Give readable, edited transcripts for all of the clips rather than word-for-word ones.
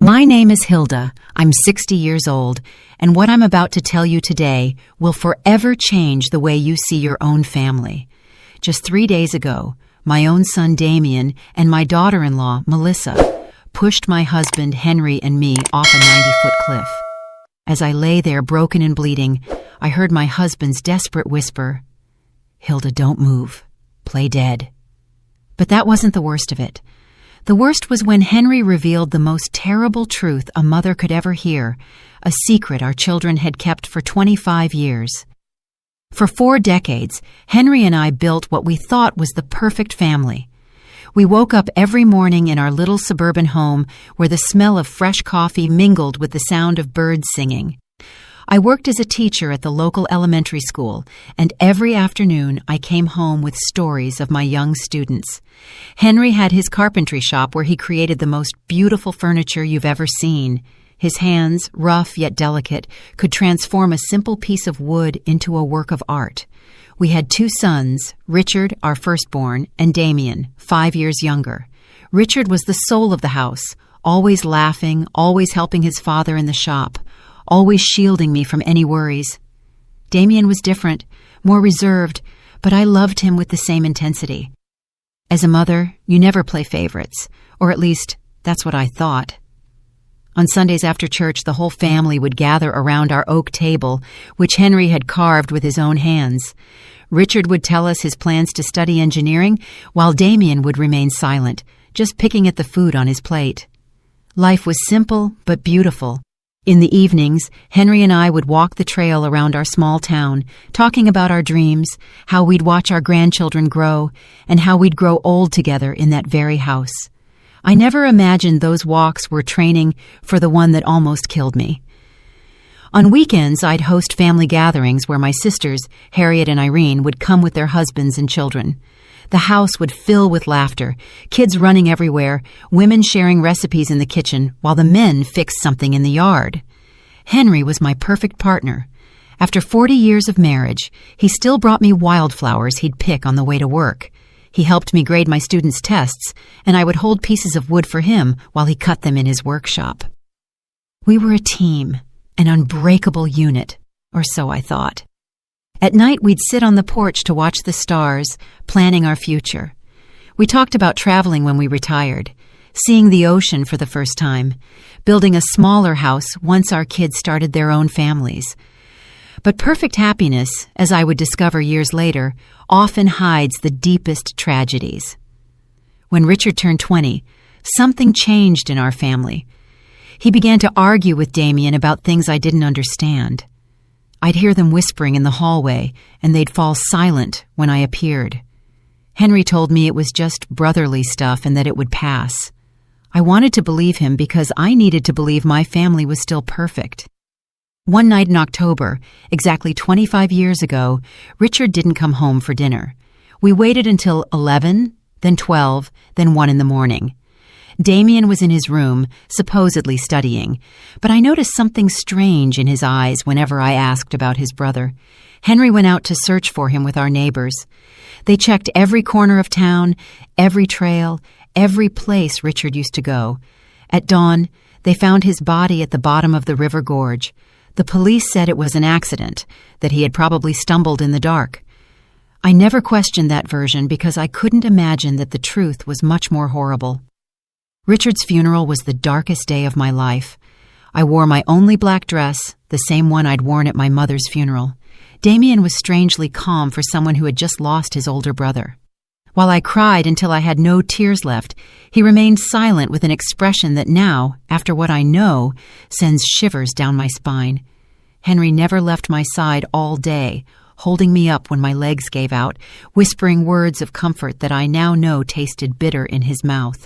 My name is Hilda. I'm 60 years old, and what I'm about to tell you today will forever change the way you see your own family. Just 3 days ago, my own son Damien and my daughter-in-law, Melissa, pushed my husband Henry and me off a 90-foot cliff. As I lay there broken and bleeding, I heard my husband's desperate whisper, "Hilda, don't move. Play dead." But that wasn't the worst of it. The worst was when Henry revealed the most terrible truth a mother could ever hear, a secret our children had kept for 25 years. For 4 decades, Henry and I built what we thought was the perfect family. We woke up every morning in our little suburban home where the smell of fresh coffee mingled with the sound of birds singing. I worked as a teacher at the local elementary school, and every afternoon I came home with stories of my young students. Henry had his carpentry shop where he created the most beautiful furniture you've ever seen. His hands, rough yet delicate, could transform a simple piece of wood into a work of art. We had 2 sons, Richard, our firstborn, and Damien, 5 years younger. Richard was the soul of the house, always laughing, always helping his father in the shop, always shielding me from any worries. Damien was different, more reserved, but I loved him with the same intensity. As a mother, you never play favorites, or at least, that's what I thought. On Sundays after church, the whole family would gather around our oak table, which Henry had carved with his own hands. Richard would tell us his plans to study engineering, while Damien would remain silent, just picking at the food on his plate. Life was simple but beautiful. In the evenings, Henry and I would walk the trail around our small town, talking about our dreams, how we'd watch our grandchildren grow, and how we'd grow old together in that very house. I never imagined those walks were training for the one that almost killed me. On weekends, I'd host family gatherings where my sisters, Harriet and Irene, would come with their husbands and children. The house would fill with laughter, kids running everywhere, women sharing recipes in the kitchen, while the men fixed something in the yard. Henry was my perfect partner. After 40 years of marriage, he still brought me wildflowers he'd pick on the way to work. He helped me grade my students' tests, and I would hold pieces of wood for him while he cut them in his workshop. We were a team, an unbreakable unit, or so I thought. At night, we'd sit on the porch to watch the stars, planning our future. We talked about traveling when we retired, seeing the ocean for the first time, building a smaller house once our kids started their own families. But perfect happiness, as I would discover years later, often hides the deepest tragedies. When Richard turned 20, something changed in our family. He began to argue with Damien about things I didn't understand. I'd hear them whispering in the hallway, and they'd fall silent when I appeared. Henry told me it was just brotherly stuff and that it would pass. I wanted to believe him because I needed to believe my family was still perfect. One night in October, exactly 25 years ago, Richard didn't come home for dinner. We waited until 11, then 12, then 1 in the morning. Damien was in his room, supposedly studying, but I noticed something strange in his eyes whenever I asked about his brother. Henry went out to search for him with our neighbors. They checked every corner of town, every trail, every place Richard used to go. At dawn, they found his body at the bottom of the river gorge. The police said it was an accident, that he had probably stumbled in the dark. I never questioned that version because I couldn't imagine that the truth was much more horrible. Richard's funeral was the darkest day of my life. I wore my only black dress, the same one I'd worn at my mother's funeral. Damien was strangely calm for someone who had just lost his older brother. While I cried until I had no tears left, he remained silent with an expression that now, after what I know, sends shivers down my spine. Henry never left my side all day, holding me up when my legs gave out, whispering words of comfort that I now know tasted bitter in his mouth.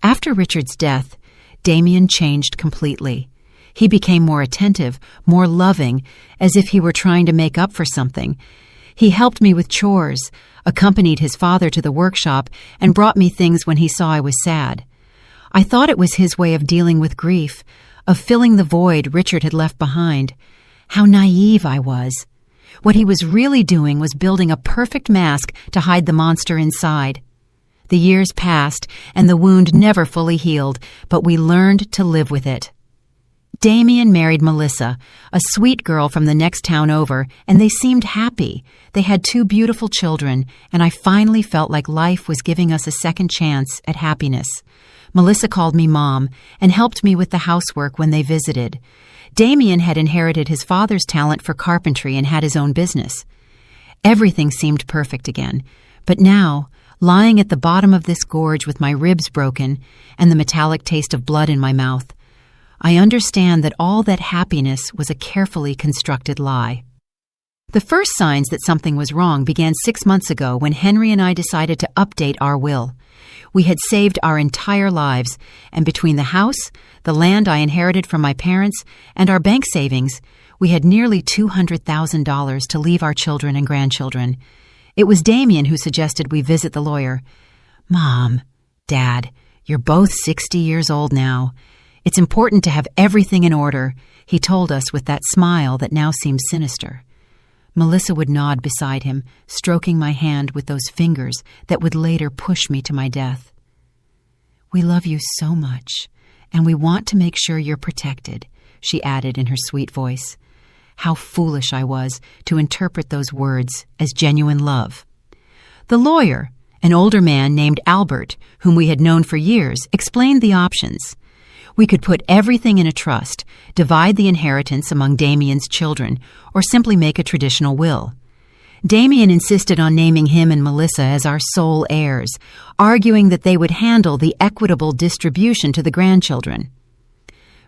After Richard's death, Damien changed completely. He became more attentive, more loving, as if he were trying to make up for something. He helped me with chores, accompanied his father to the workshop, and brought me things when he saw I was sad. I thought it was his way of dealing with grief, of filling the void Richard had left behind. How naive I was. What he was really doing was building a perfect mask to hide the monster inside. The years passed, and the wound never fully healed, but we learned to live with it. Damien married Melissa, a sweet girl from the next town over, and they seemed happy. They had 2 beautiful children, and I finally felt like life was giving us a second chance at happiness. Melissa called me Mom and helped me with the housework when they visited. Damien had inherited his father's talent for carpentry and had his own business. Everything seemed perfect again, but now, lying at the bottom of this gorge with my ribs broken and the metallic taste of blood in my mouth, I understand that all that happiness was a carefully constructed lie. The first signs that something was wrong began 6 months ago when Henry and I decided to update our will. We had saved our entire lives, and between the house, the land I inherited from my parents, and our bank savings, we had nearly $200,000 to leave our children and grandchildren. It was Damien who suggested we visit the lawyer. "Mom, Dad, you're both 60 years old now. It's important to have everything in order," he told us with that smile that now seems sinister. Melissa would nod beside him, stroking my hand with those fingers that would later push me to my death. "We love you so much, and we want to make sure you're protected," she added in her sweet voice. How foolish I was to interpret those words as genuine love. The lawyer, an older man named Albert, whom we had known for years, explained the options. We could put everything in a trust, divide the inheritance among Damien's children, or simply make a traditional will. Damien insisted on naming him and Melissa as our sole heirs, arguing that they would handle the equitable distribution to the grandchildren.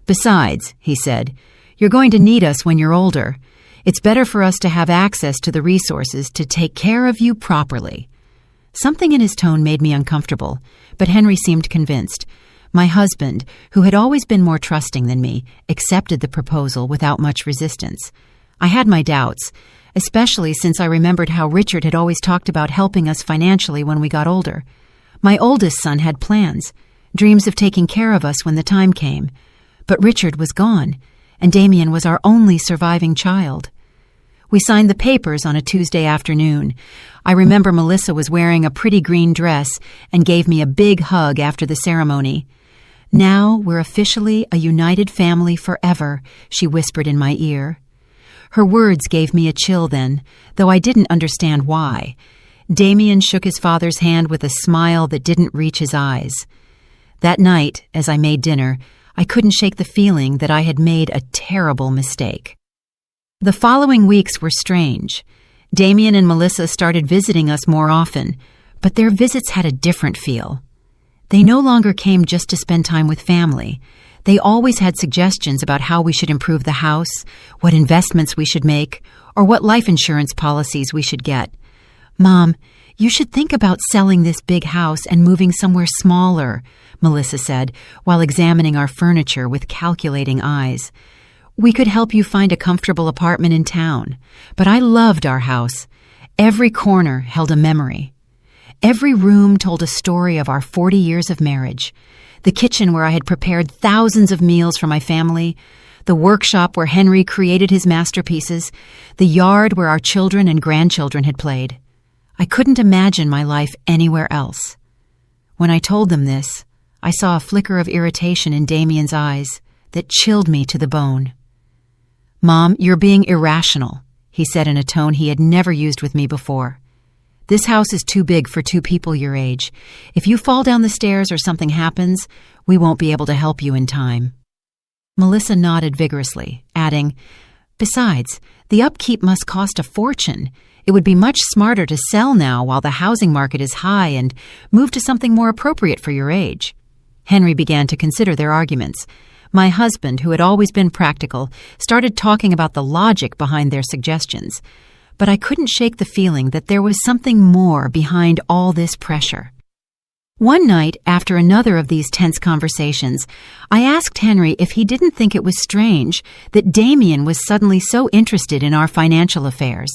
"Besides," he said, "you're going to need us when you're older. It's better for us to have access to the resources to take care of you properly." Something in his tone made me uncomfortable, but Henry seemed convinced. My husband, who had always been more trusting than me, accepted the proposal without much resistance. I had my doubts, especially since I remembered how Richard had always talked about helping us financially when we got older. My oldest son had plans, dreams of taking care of us when the time came. But Richard was gone, and Damien was our only surviving child. We signed the papers on a Tuesday afternoon. I remember Melissa was wearing a pretty green dress and gave me a big hug after the ceremony. "Now we're officially a united family forever," she whispered in my ear. Her words gave me a chill then, though I didn't understand why. Damien shook his father's hand with a smile that didn't reach his eyes. That night, as I made dinner, I couldn't shake the feeling that I had made a terrible mistake. The following weeks were strange. Damien and Melissa started visiting us more often, but their visits had a different feel. They no longer came just to spend time with family. They always had suggestions about how we should improve the house, what investments we should make, or what life insurance policies we should get. "Mom, you should think about selling this big house and moving somewhere smaller," Melissa said, while examining our furniture with calculating eyes. "We could help you find a comfortable apartment in town, but I loved our house. Every corner held a memory. Every room told a story of our 40 years of marriage. The kitchen where I had prepared thousands of meals for my family, the workshop where Henry created his masterpieces, the yard where our children and grandchildren had played. I couldn't imagine my life anywhere else." When I told them this, I saw a flicker of irritation in Damien's eyes that chilled me to the bone. "Mom, you're being irrational," he said in a tone he had never used with me before. "This house is too big for 2 people your age. If you fall down the stairs or something happens, we won't be able to help you in time." Melissa nodded vigorously, adding, "Besides, the upkeep must cost a fortune. It would be much smarter to sell now while the housing market is high and move to something more appropriate for your age." Henry began to consider their arguments. My husband, who had always been practical, started talking about the logic behind their suggestions. But I couldn't shake the feeling that there was something more behind all this pressure. One night, after another of these tense conversations, I asked Henry if he didn't think it was strange that Damien was suddenly so interested in our financial affairs.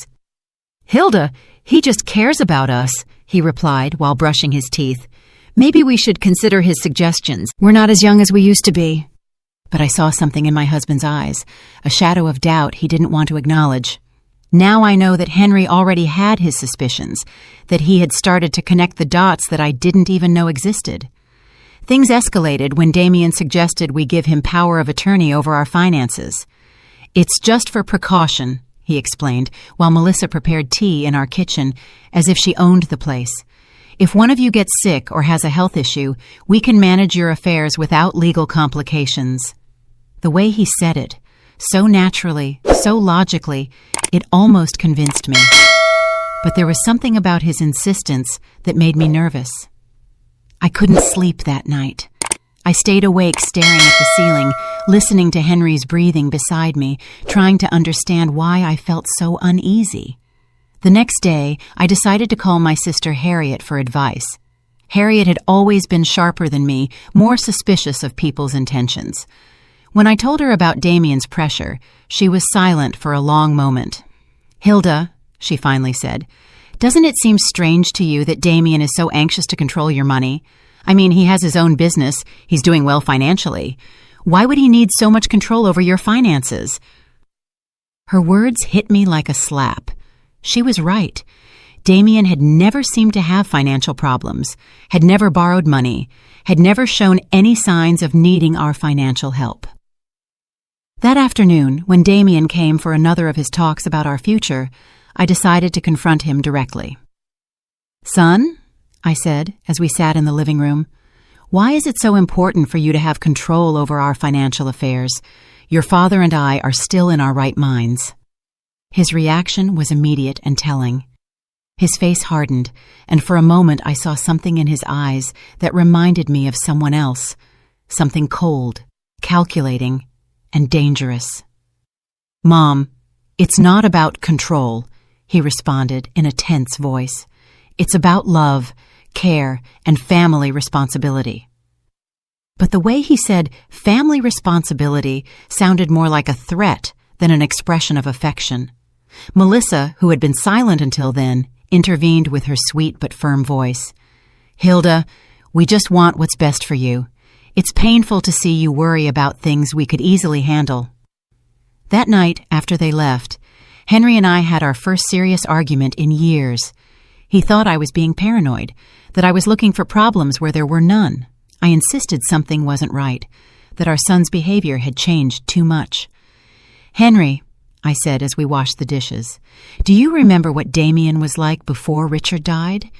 "Hilda, he just cares about us," he replied while brushing his teeth. "Maybe we should consider his suggestions. We're not as young as we used to be." But I saw something in my husband's eyes, a shadow of doubt he didn't want to acknowledge. Now I know that Henry already had his suspicions, that he had started to connect the dots that I didn't even know existed. Things escalated when Damien suggested we give him power of attorney over our finances. "It's just for precaution," he explained, while Melissa prepared tea in our kitchen as if she owned the place. "If one of you gets sick or has a health issue, we can manage your affairs without legal complications." The way he said it, so naturally, so logically, it almost convinced me. But there was something about his insistence that made me nervous. I couldn't sleep that night. I stayed awake staring at the ceiling, listening to Henry's breathing beside me, trying to understand why I felt so uneasy. The next day, I decided to call my sister Harriet for advice. Harriet had always been sharper than me, more suspicious of people's intentions. When I told her about Damien's pressure, she was silent for a long moment. "Hilda," she finally said, "doesn't it seem strange to you that Damien is so anxious to control your money? I mean, he has his own business, he's doing well financially. Why would he need so much control over your finances?" Her words hit me like a slap. She was right. Damien had never seemed to have financial problems, had never borrowed money, had never shown any signs of needing our financial help. That afternoon, when Damien came for another of his talks about our future, I decided to confront him directly. "Son," I said as we sat in the living room, "why is it so important for you to have control over our financial affairs? Your father and I are still in our right minds." His reaction was immediate and telling. His face hardened, and for a moment I saw something in his eyes that reminded me of someone else, something cold, calculating, and dangerous. "Mom, it's not about control," he responded in a tense voice. "It's about love, care, and family responsibility." But the way he said family responsibility sounded more like a threat than an expression of affection. Melissa, who had been silent until then, intervened with her sweet but firm voice. "Hilda, we just want what's best for you. It's painful to see you worry about things we could easily handle." That night, after they left, Henry and I had our first serious argument in years. He thought I was being paranoid, that I was looking for problems where there were none. I insisted something wasn't right, that our son's behavior had changed too much. "Henry," I said as we washed the dishes, "do you remember what Damien was like before Richard died?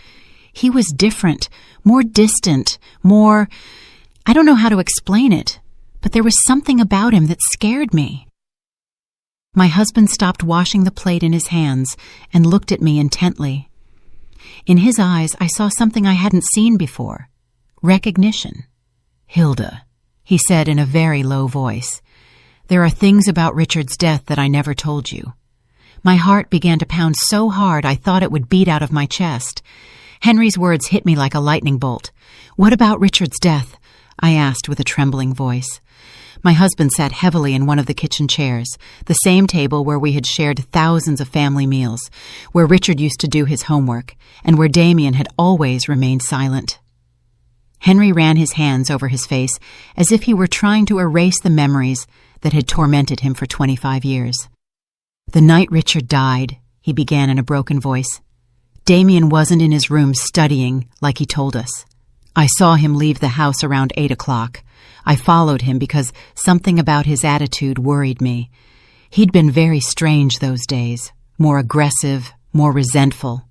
He was different, more distant, more... I don't know how to explain it, but there was something about him that scared me." My husband stopped washing the plate in his hands and looked at me intently. In his eyes, I saw something I hadn't seen before. Recognition. "Hilda," he said in a very low voice, "there are things about Richard's death that I never told you." My heart began to pound so hard I thought it would beat out of my chest. Henry's words hit me like a lightning bolt. "What about Richard's death?" I asked with a trembling voice. My husband sat heavily in one of the kitchen chairs, the same table where we had shared thousands of family meals, where Richard used to do his homework, and where Damien had always remained silent. Henry ran his hands over his face as if he were trying to erase the memories that had tormented him for 25 years. "The night Richard died," he began in a broken voice, "Damien wasn't in his room studying like he told us. I saw him leave the house around 8 o'clock. I followed him because something about his attitude worried me. He'd been very strange those days, more aggressive, more resentful."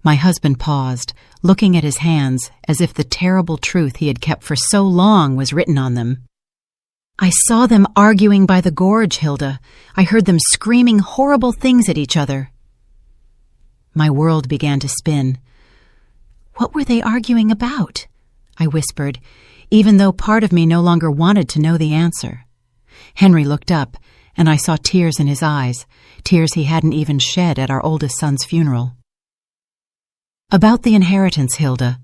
My husband paused, looking at his hands as if the terrible truth he had kept for so long was written on them. "I saw them arguing by the gorge, Hilda. I heard them screaming horrible things at each other." My world began to spin. "What were they arguing about?" I whispered, even though part of me no longer wanted to know the answer. Henry looked up, and I saw tears in his eyes, tears he hadn't even shed at our oldest son's funeral. "About the inheritance, Hilda.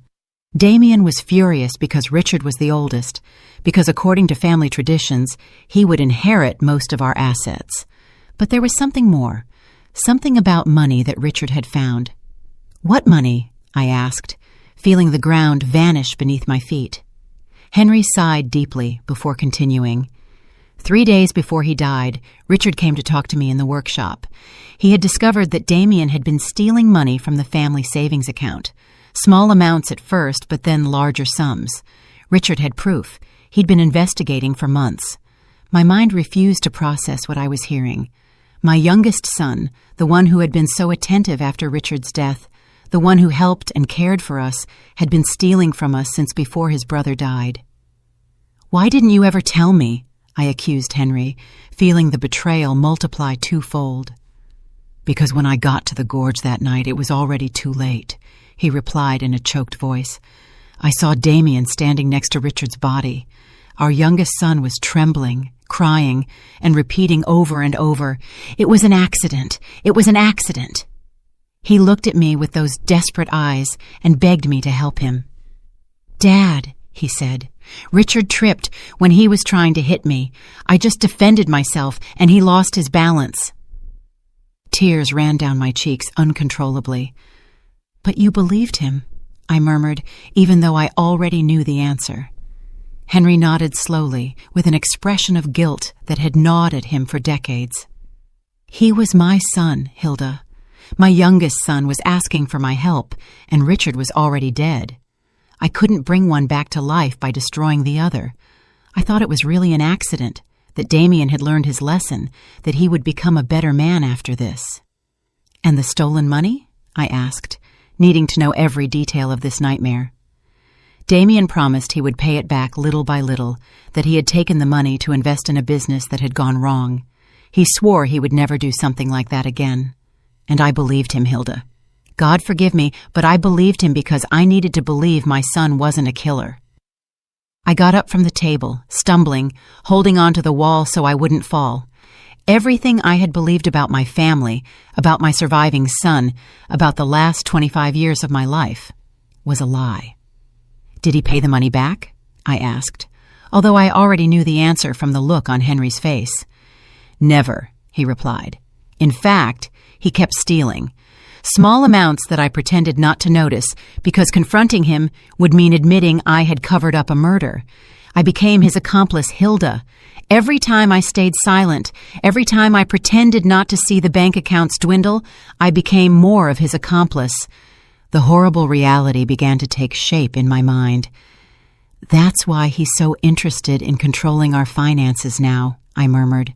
Damien was furious because Richard was the oldest, because according to family traditions, he would inherit most of our assets. But there was something more, something about money that Richard had found." "What money?" I asked, feeling the ground vanish beneath my feet. Henry sighed deeply before continuing. 3 days before he died, Richard came to talk to me in the workshop. He had discovered that Damien had been stealing money from the family savings account. Small amounts at first, but then larger sums. Richard had proof. He'd been investigating for months. My mind refused to process what I was hearing. My youngest son, the one who had been so attentive after Richard's death, the one who helped and cared for us, had been stealing from us since before his brother died. "Why didn't you ever tell me?" I accused Henry, feeling the betrayal multiply twofold. "Because when I got to the gorge that night, it was already too late," he replied in a choked voice. "I saw Damien standing next to Richard's body. Our youngest son was trembling, crying, and repeating over and over, 'It was an accident! It was an accident!' He looked at me with those desperate eyes and begged me to help him. 'Dad,' he said, 'Richard tripped when he was trying to hit me. I just defended myself, and he lost his balance.' Tears ran down my cheeks uncontrollably. 'But you believed him,' I murmured, even though I already knew the answer. Henry nodded slowly, with an expression of guilt that had gnawed at him for decades. 'He was my son, Hilda. My youngest son was asking for my help, and Richard was already dead. I couldn't bring one back to life by destroying the other. I thought it was really an accident, that Damien had learned his lesson, that he would become a better man after this.' 'And the stolen money?' I asked, needing to know every detail of this nightmare. Damien promised he would pay it back little by little, that he had taken the money to invest in a business that had gone wrong. He swore he would never do something like that again. And I believed him, Hilda. God forgive me, but I believed him because I needed to believe my son wasn't a killer. I got up from the table, stumbling, holding onto the wall so I wouldn't fall. Everything I had believed about my family, about my surviving son, about the last 25 years of my life, was a lie. 'Did he pay the money back?' I asked, although I already knew the answer from the look on Henry's face. 'Never,' he replied. 'In fact, he kept stealing. Small amounts that I pretended not to notice, because confronting him would mean admitting I had covered up a murder. I became his accomplice, Hilda. Every time I stayed silent, every time I pretended not to see the bank accounts dwindle, I became more of his accomplice. The horrible reality began to take shape in my mind. That's why he's so interested in controlling our finances now, I murmured.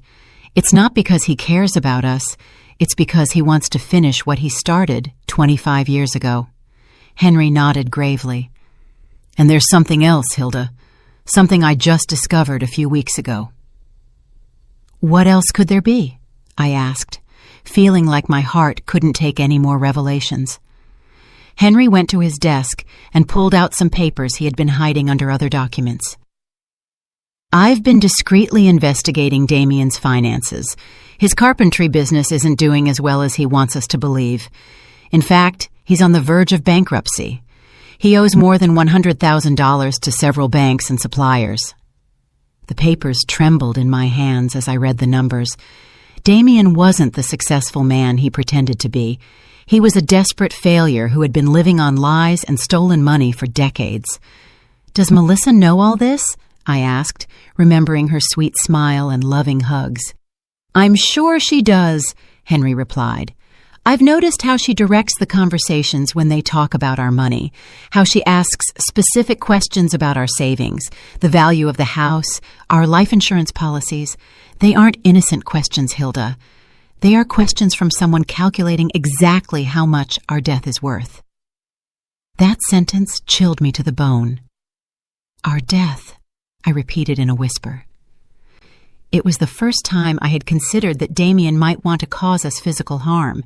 It's not because he cares about us. It's because he wants to finish what he started 25 years ago. Henry nodded gravely. And there's something else, Hilda. Something I just discovered a few weeks ago. What else could there be? I asked, feeling like my heart couldn't take any more revelations. Henry went to his desk and pulled out some papers he had been hiding under other documents. I've been discreetly investigating Damien's finances. His carpentry business isn't doing as well as he wants us to believe. In fact, he's on the verge of bankruptcy. He owes more than $100,000 to several banks and suppliers. The papers trembled in my hands as I read the numbers. Damien wasn't the successful man he pretended to be. He was a desperate failure who had been living on lies and stolen money for decades. Does Melissa know all this? I asked, remembering her sweet smile and loving hugs. I'm sure she does, Henry replied. I've noticed how she directs the conversations when they talk about our money, how she asks specific questions about our savings, the value of the house, our life insurance policies. They aren't innocent questions, Hilda. They are questions from someone calculating exactly how much our death is worth. That sentence chilled me to the bone. Our death, I repeated in a whisper. It was the first time I had considered that Damien might want to cause us physical harm.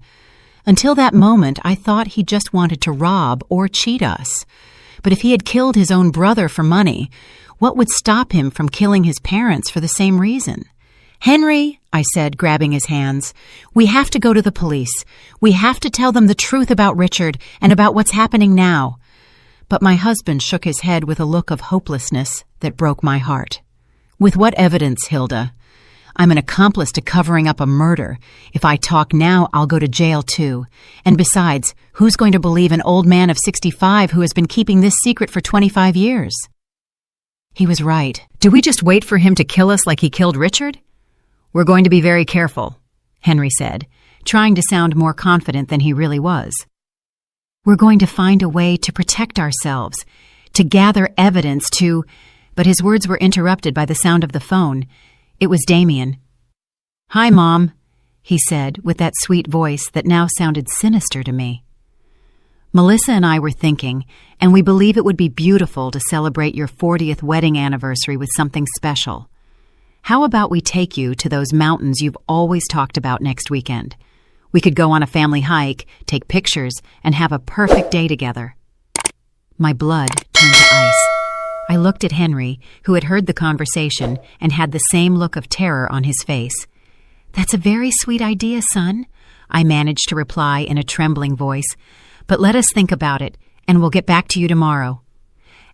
Until that moment, I thought he just wanted to rob or cheat us. But if he had killed his own brother for money, what would stop him from killing his parents for the same reason? Henry, I said, grabbing his hands, we have to go to the police. We have to tell them the truth about Richard and about what's happening now. But my husband shook his head with a look of hopelessness that broke my heart. With what evidence, Hilda? I'm an accomplice to covering up a murder. If I talk now, I'll go to jail too. And besides, who's going to believe an old man of 65 who has been keeping this secret for 25 years? He was right. Do we just wait for him to kill us like he killed Richard? We're going to be very careful, Henry said, trying to sound more confident than he really was. We're going to find a way to protect ourselves, to gather evidence to... But his words were interrupted by the sound of the phone. It was Damien. "Hi, Mom," he said with that sweet voice that now sounded sinister to me. "Melissa and I were thinking, and we believe it would be beautiful to celebrate your 40th wedding anniversary with something special. How about we take you to those mountains you've always talked about next weekend? We could go on a family hike, take pictures, and have a perfect day together." My blood turned to ice. I looked at Henry, who had heard the conversation and had the same look of terror on his face. "That's a very sweet idea, son," I managed to reply in a trembling voice. "But let us think about it, and we'll get back to you tomorrow."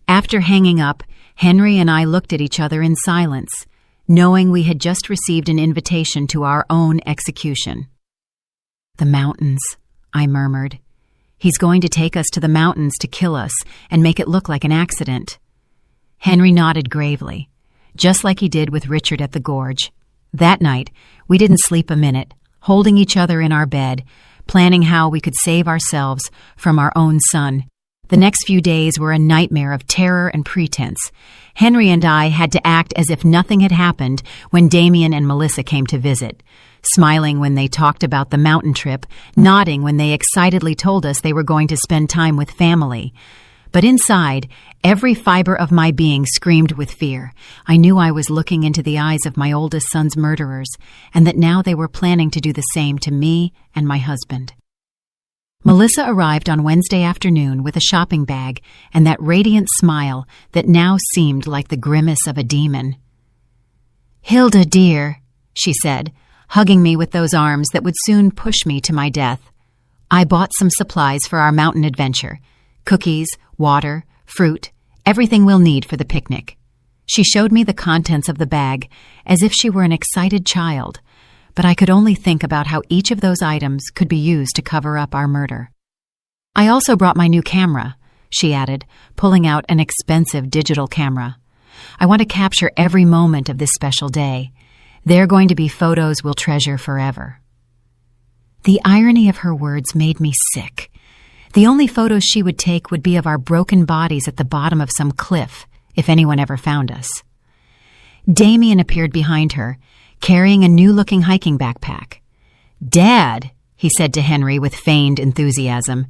After hanging up, Henry and I looked at each other in silence, knowing we had just received an invitation to our own execution. "The mountains," I murmured. "He's going to take us to the mountains to kill us and make it look like an accident." Henry nodded gravely, just like he did with Richard at the gorge. That night, we didn't sleep a minute, holding each other in our bed, planning how we could save ourselves from our own son. The next few days were a nightmare of terror and pretense. Henry and I had to act as if nothing had happened when Damien and Melissa came to visit, smiling when they talked about the mountain trip, nodding when they excitedly told us they were going to spend time with family. But inside, every fiber of my being screamed with fear. I knew I was looking into the eyes of my oldest son's murderers, and that now they were planning to do the same to me and my husband. Melissa arrived on Wednesday afternoon with a shopping bag and that radiant smile that now seemed like the grimace of a demon. "Hilda, dear," she said, hugging me with those arms that would soon push me to my death. "I bought some supplies for our mountain adventure. Cookies, water, fruit, everything we'll need for the picnic." She showed me the contents of the bag as if she were an excited child, but I could only think about how each of those items could be used to cover up our murder. "I also brought my new camera," she added, pulling out an expensive digital camera. "I want to capture every moment of this special day. They're going to be photos we'll treasure forever." The irony of her words made me sick. The only photos she would take would be of our broken bodies at the bottom of some cliff, if anyone ever found us. Damien appeared behind her, carrying a new-looking hiking backpack. "Dad," he said to Henry with feigned enthusiasm,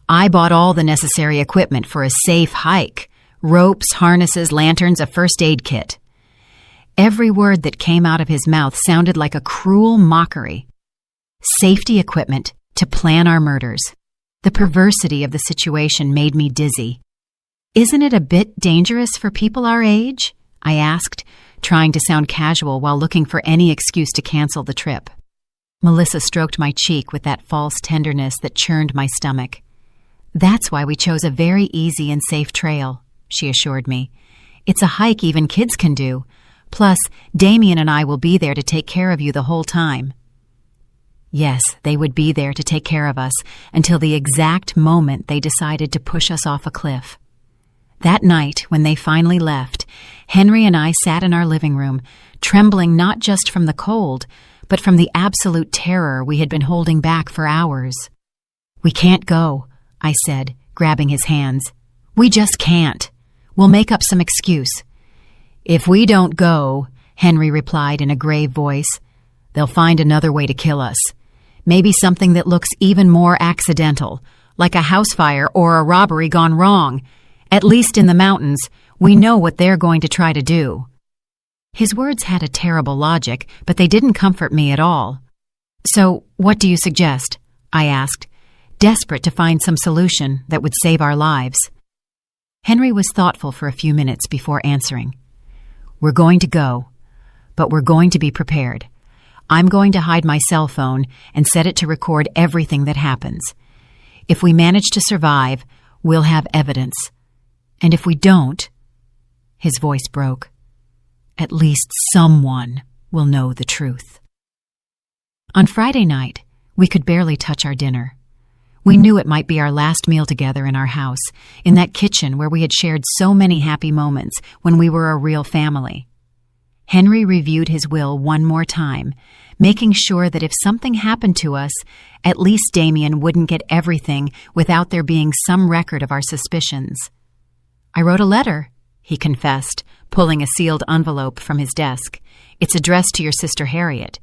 "I bought all the necessary equipment for a safe hike. Ropes, harnesses, lanterns, a first aid kit." Every word that came out of his mouth sounded like a cruel mockery. Safety equipment to plan our murders. The perversity of the situation made me dizzy. "Isn't it a bit dangerous for people our age?" I asked, trying to sound casual while looking for any excuse to cancel the trip. Melissa stroked my cheek with that false tenderness that churned my stomach. "That's why we chose a very easy and safe trail," she assured me. "It's a hike even kids can do. Plus, Damien and I will be there to take care of you the whole time." Yes, they would be there to take care of us until the exact moment they decided to push us off a cliff. That night, when they finally left, Henry and I sat in our living room, trembling not just from the cold, but from the absolute terror we had been holding back for hours. "We can't go," I said, grabbing his hands. "We just can't. We'll make up some excuse." "If we don't go," Henry replied in a grave voice, "they'll find another way to kill us. Maybe something that looks even more accidental, like a house fire or a robbery gone wrong. At least in the mountains, we know what they're going to try to do." His words had a terrible logic, but they didn't comfort me at all. "So, what do you suggest?" I asked, desperate to find some solution that would save our lives. Henry was thoughtful for a few minutes before answering. "We're going to go, but we're going to be prepared. I'm going to hide my cell phone and set it to record everything that happens. If we manage to survive, we'll have evidence. And if we don't," his voice broke, "at least someone will know the truth." On Friday night, we could barely touch our dinner. We knew it might be our last meal together in our house, in that kitchen where we had shared so many happy moments when we were a real family. Henry reviewed his will one more time, making sure that if something happened to us, at least Damien wouldn't get everything without there being some record of our suspicions. "I wrote a letter," he confessed, pulling a sealed envelope from his desk. "It's addressed to your sister Harriet.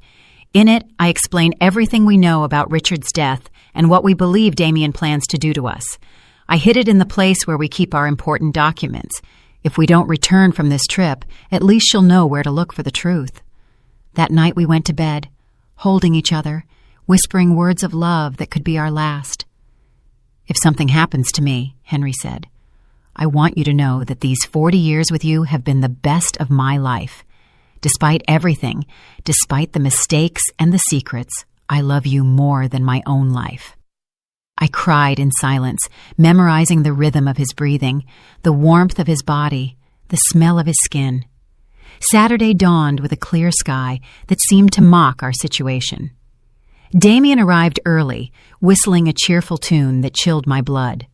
In it, I explain everything we know about Richard's death and what we believe Damien plans to do to us. I hid it in the place where we keep our important documents. If we don't return from this trip, at least she'll know where to look for the truth." That night we went to bed, holding each other, whispering words of love that could be our last. "If something happens to me," Henry said, "I want you to know that these 40 years with you have been the best of my life. Despite everything, despite the mistakes and the secrets, I love you more than my own life." I cried in silence, memorizing the rhythm of his breathing, the warmth of his body, the smell of his skin. Saturday dawned with a clear sky that seemed to mock our situation. Damien arrived early, whistling a cheerful tune that chilled my blood.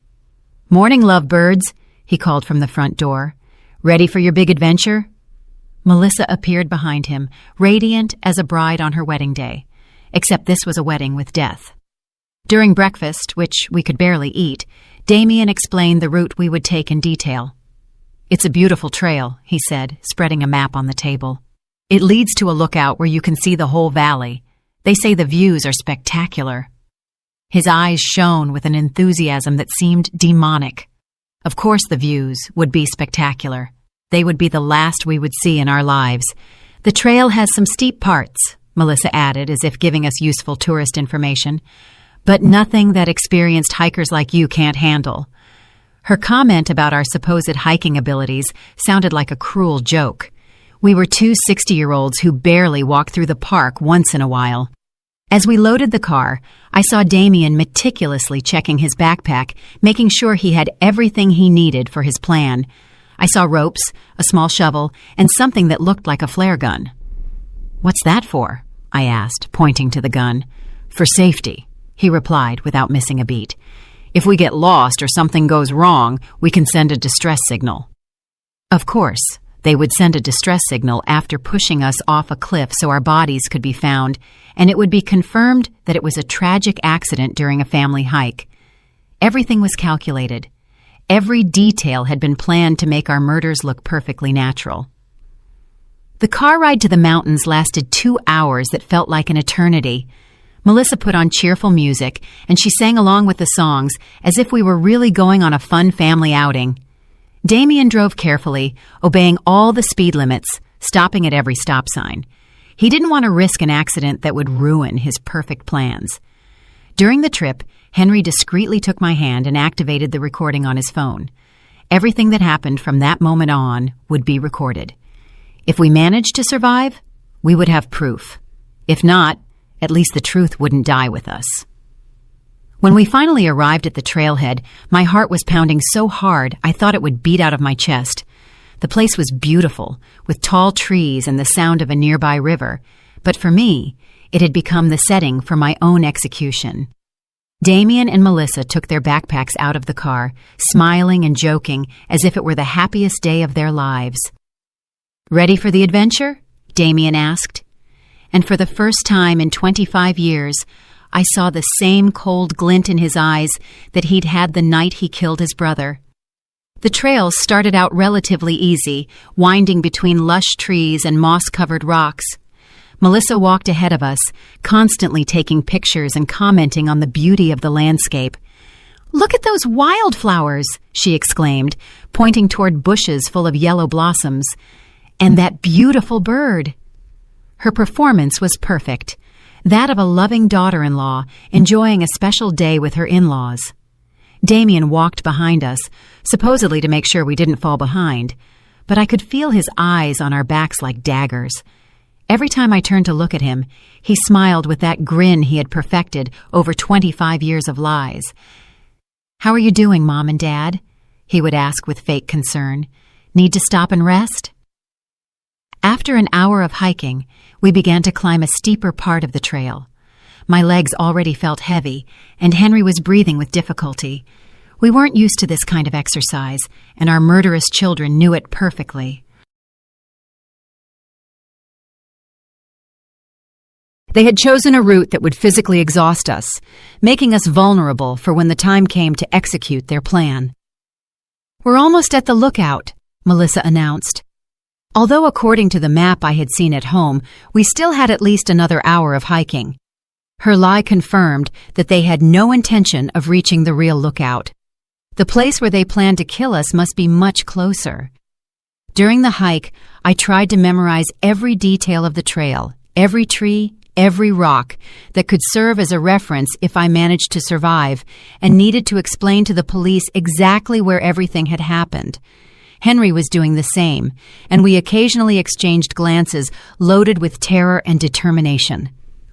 "Morning, lovebirds," he called from the front door. "Ready for your big adventure?" Melissa appeared behind him, radiant as a bride on her wedding day, except this was a wedding with death. During breakfast, which we could barely eat, Damien explained the route we would take in detail. "It's a beautiful trail," he said, spreading a map on the table. "It leads to a lookout where you can see the whole valley. They say the views are spectacular." His eyes shone with an enthusiasm that seemed demonic. Of course the views would be spectacular. They would be the last we would see in our lives. "The trail has some steep parts," Melissa added, as if giving us useful tourist information, "but nothing that experienced hikers like you can't handle." Her comment about our supposed hiking abilities sounded like a cruel joke. We were two 60-year-olds who barely walked through the park once in a while. As we loaded the car, I saw Damien meticulously checking his backpack, making sure he had everything he needed for his plan. I saw ropes, a small shovel, and something that looked like a flare gun. "What's that for?" I asked, pointing to the gun. "For safety," he replied without missing a beat. "If we get lost or something goes wrong, we can send a distress signal." Of course, they would send a distress signal after pushing us off a cliff so our bodies could be found, and it would be confirmed that it was a tragic accident during a family hike. Everything was calculated. Every detail had been planned to make our murders look perfectly natural. The car ride to the mountains lasted 2 hours that felt like an eternity. Melissa put on cheerful music, and she sang along with the songs as if we were really going on a fun family outing. Damien drove carefully, obeying all the speed limits, stopping at every stop sign. He didn't want to risk an accident that would ruin his perfect plans. During the trip, Henry discreetly took my hand and activated the recording on his phone. Everything that happened from that moment on would be recorded. If we managed to survive, we would have proof. If not, at least the truth wouldn't die with us. When we finally arrived at the trailhead, my heart was pounding so hard I thought it would beat out of my chest. The place was beautiful, with tall trees and the sound of a nearby river, but for me, it had become the setting for my own execution. Damien and Melissa took their backpacks out of the car, smiling and joking as if it were the happiest day of their lives. "Ready for the adventure?" Damien asked. And for the first time in 25 years, I saw the same cold glint in his eyes that he'd had the night he killed his brother. The trail started out relatively easy, winding between lush trees and moss-covered rocks. Melissa walked ahead of us, constantly taking pictures and commenting on the beauty of the landscape. "Look at those wildflowers!" she exclaimed, pointing toward bushes full of yellow blossoms. "And that beautiful bird!" Her performance was perfect, that of a loving daughter-in-law enjoying a special day with her in-laws. Damien walked behind us, supposedly to make sure we didn't fall behind, but I could feel his eyes on our backs like daggers. Every time I turned to look at him, he smiled with that grin he had perfected over 25 years of lies. "How are you doing, Mom and Dad?" he would ask with fake concern. "Need to stop and rest?" After an hour of hiking, we began to climb a steeper part of the trail. My legs already felt heavy, and Henry was breathing with difficulty. We weren't used to this kind of exercise, and our murderous children knew it perfectly. They had chosen a route that would physically exhaust us, making us vulnerable for when the time came to execute their plan. "We're almost at the lookout," Melissa announced. Although according to the map I had seen at home, we still had at least another hour of hiking. Her lie confirmed that they had no intention of reaching the real lookout. The place where they planned to kill us must be much closer. During the hike, I tried to memorize every detail of the trail, every tree, every rock that could serve as a reference if I managed to survive, and needed to explain to the police exactly where everything had happened. Henry was doing the same, and we occasionally exchanged glances loaded with terror and determination.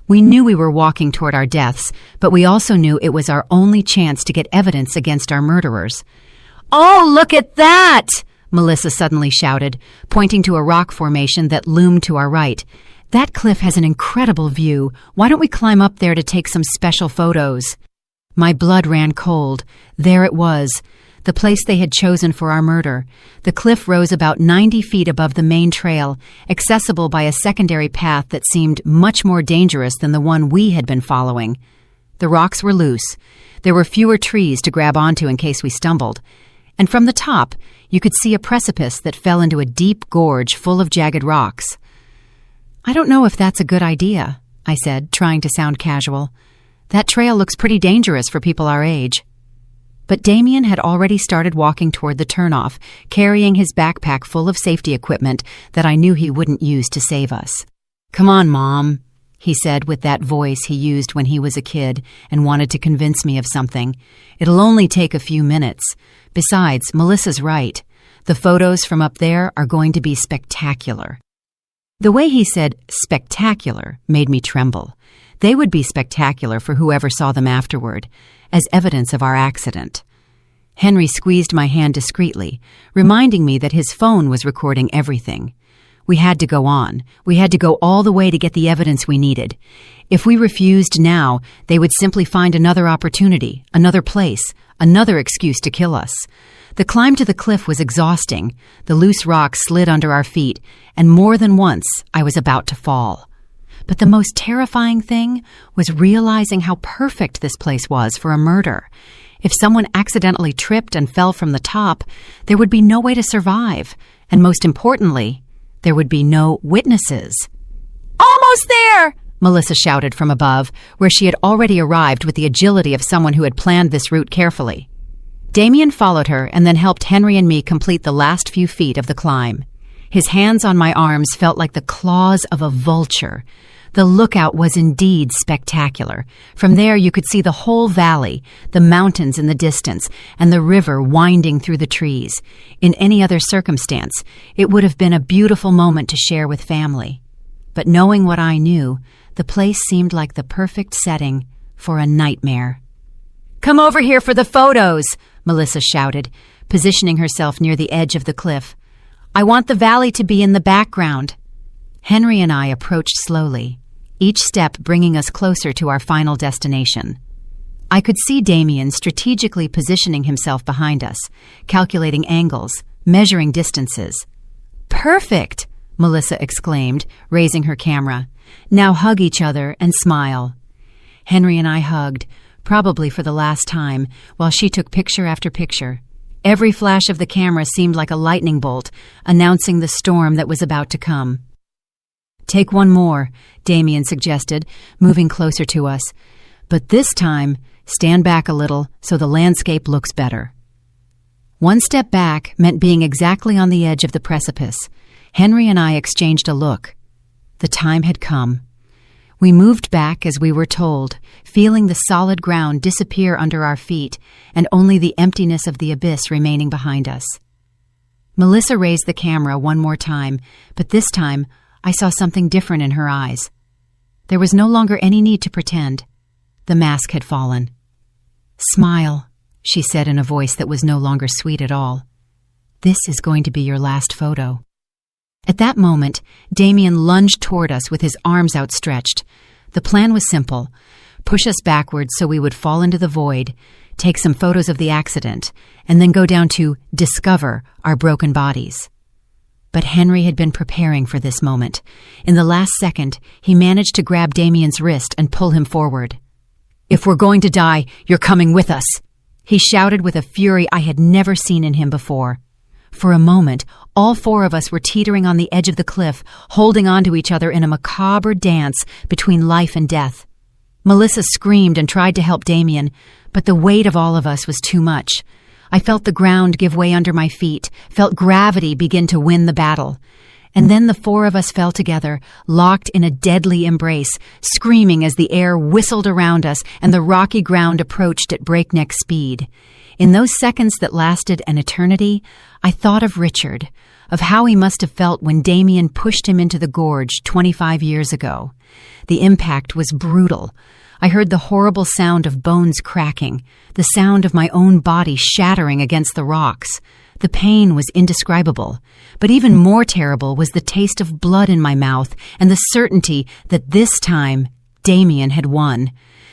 We knew we were walking toward our deaths, but we also knew it was our only chance to get evidence against our murderers. "Oh, look at that!" Melissa suddenly shouted, pointing to a rock formation that loomed to our right. "That cliff has an incredible view. Why don't we climb up there to take some special photos?" My blood ran cold. There it was, the place they had chosen for our murder. The cliff rose about 90 feet above the main trail, accessible by a secondary path that seemed much more dangerous than the one we had been following. The rocks were loose. There were fewer trees to grab onto in case we stumbled. And from the top, you could see a precipice that fell into a deep gorge full of jagged rocks. "I don't know if that's a good idea," I said, trying to sound casual. "That trail looks pretty dangerous for people our age." But Damien had already started walking toward the turnoff, carrying his backpack full of safety equipment that I knew he wouldn't use to save us. "Come on, Mom," he said with that voice he used when he was a kid and wanted to convince me of something. "It'll only take a few minutes. Besides, Melissa's right. The photos from up there are going to be spectacular." The way he said spectacular made me tremble. They would be spectacular for whoever saw them afterward, as evidence of our accident. Henry squeezed my hand discreetly, reminding me that his phone was recording everything. We had to go on. We had to go all the way to get the evidence we needed. If we refused now, they would simply find another opportunity, another place, another excuse to kill us. The climb to the cliff was exhausting. The loose rocks slid under our feet, and more than once I was about to fall. But the most terrifying thing was realizing how perfect this place was for a murder. If someone accidentally tripped and fell from the top, there would be no way to survive, and most importantly, there would be no witnesses. "Almost there!" Melissa shouted from above, where she had already arrived with the agility of someone who had planned this route carefully. Damien followed her and then helped Henry and me complete the last few feet of the climb. His hands on my arms felt like the claws of a vulture. The lookout was indeed spectacular. From there you could see the whole valley, the mountains in the distance, and the river winding through the trees. In any other circumstance, it would have been a beautiful moment to share with family. But knowing what I knew, the place seemed like the perfect setting for a nightmare. "Come over here for the photos," Melissa shouted, positioning herself near the edge of the cliff. "I want the valley to be in the background." Henry and I approached slowly, each step bringing us closer to our final destination. I could see Damien strategically positioning himself behind us, calculating angles, measuring distances. "Perfect!" Melissa exclaimed, raising her camera. "Now hug each other and smile." Henry and I hugged, probably for the last time, while she took picture after picture. Every flash of the camera seemed like a lightning bolt, announcing the storm that was about to come. "Take one more," Damien suggested, moving closer to us. "But this time, stand back a little so the landscape looks better." One step back meant being exactly on the edge of the precipice. Henry and I exchanged a look. The time had come. We moved back as we were told, feeling the solid ground disappear under our feet and only the emptiness of the abyss remaining behind us. Melissa raised the camera one more time, but this time I saw something different in her eyes. There was no longer any need to pretend. The mask had fallen. "Smile," she said in a voice that was no longer sweet at all. "This is going to be your last photo." At that moment, Damien lunged toward us with his arms outstretched. The plan was simple. push us backwards so we would fall into the void, take some photos of the accident, and then go down to discover our broken bodies. But Henry had been preparing for this moment. In the last second, he managed to grab Damien's wrist and pull him forward. "If we're going to die, you're coming with us," he shouted with a fury I had never seen in him before. For a moment, all four of us were teetering on the edge of the cliff, holding on to each other in a macabre dance between life and death. Melissa screamed and tried to help Damien, but the weight of all of us was too much. I felt the ground give way under my feet, felt gravity begin to win the battle. And then the four of us fell together, locked in a deadly embrace, screaming as the air whistled around us and the rocky ground approached at breakneck speed. In those seconds that lasted an eternity, I thought of Richard, of how he must have felt when Damien pushed him into the gorge 25 years ago. The impact was brutal. I heard the horrible sound of bones cracking, the sound of my own body shattering against the rocks. The pain was indescribable, but even more terrible was the taste of blood in my mouth and the certainty that this time Damien had won.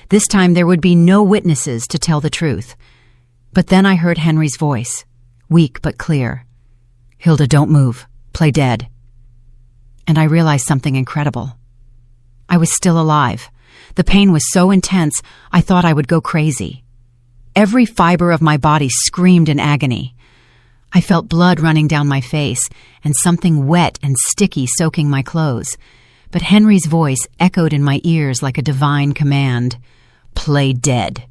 This time there would be no witnesses to tell the truth. But then I heard Henry's voice, weak but clear. "Hilda, don't move. Play dead." And I realized something incredible. I was still alive. The pain was so intense, I thought I would go crazy. Every fiber of my body screamed in agony. I felt blood running down my face and something wet and sticky soaking my clothes. But Henry's voice echoed in my ears like a divine command. "Play dead."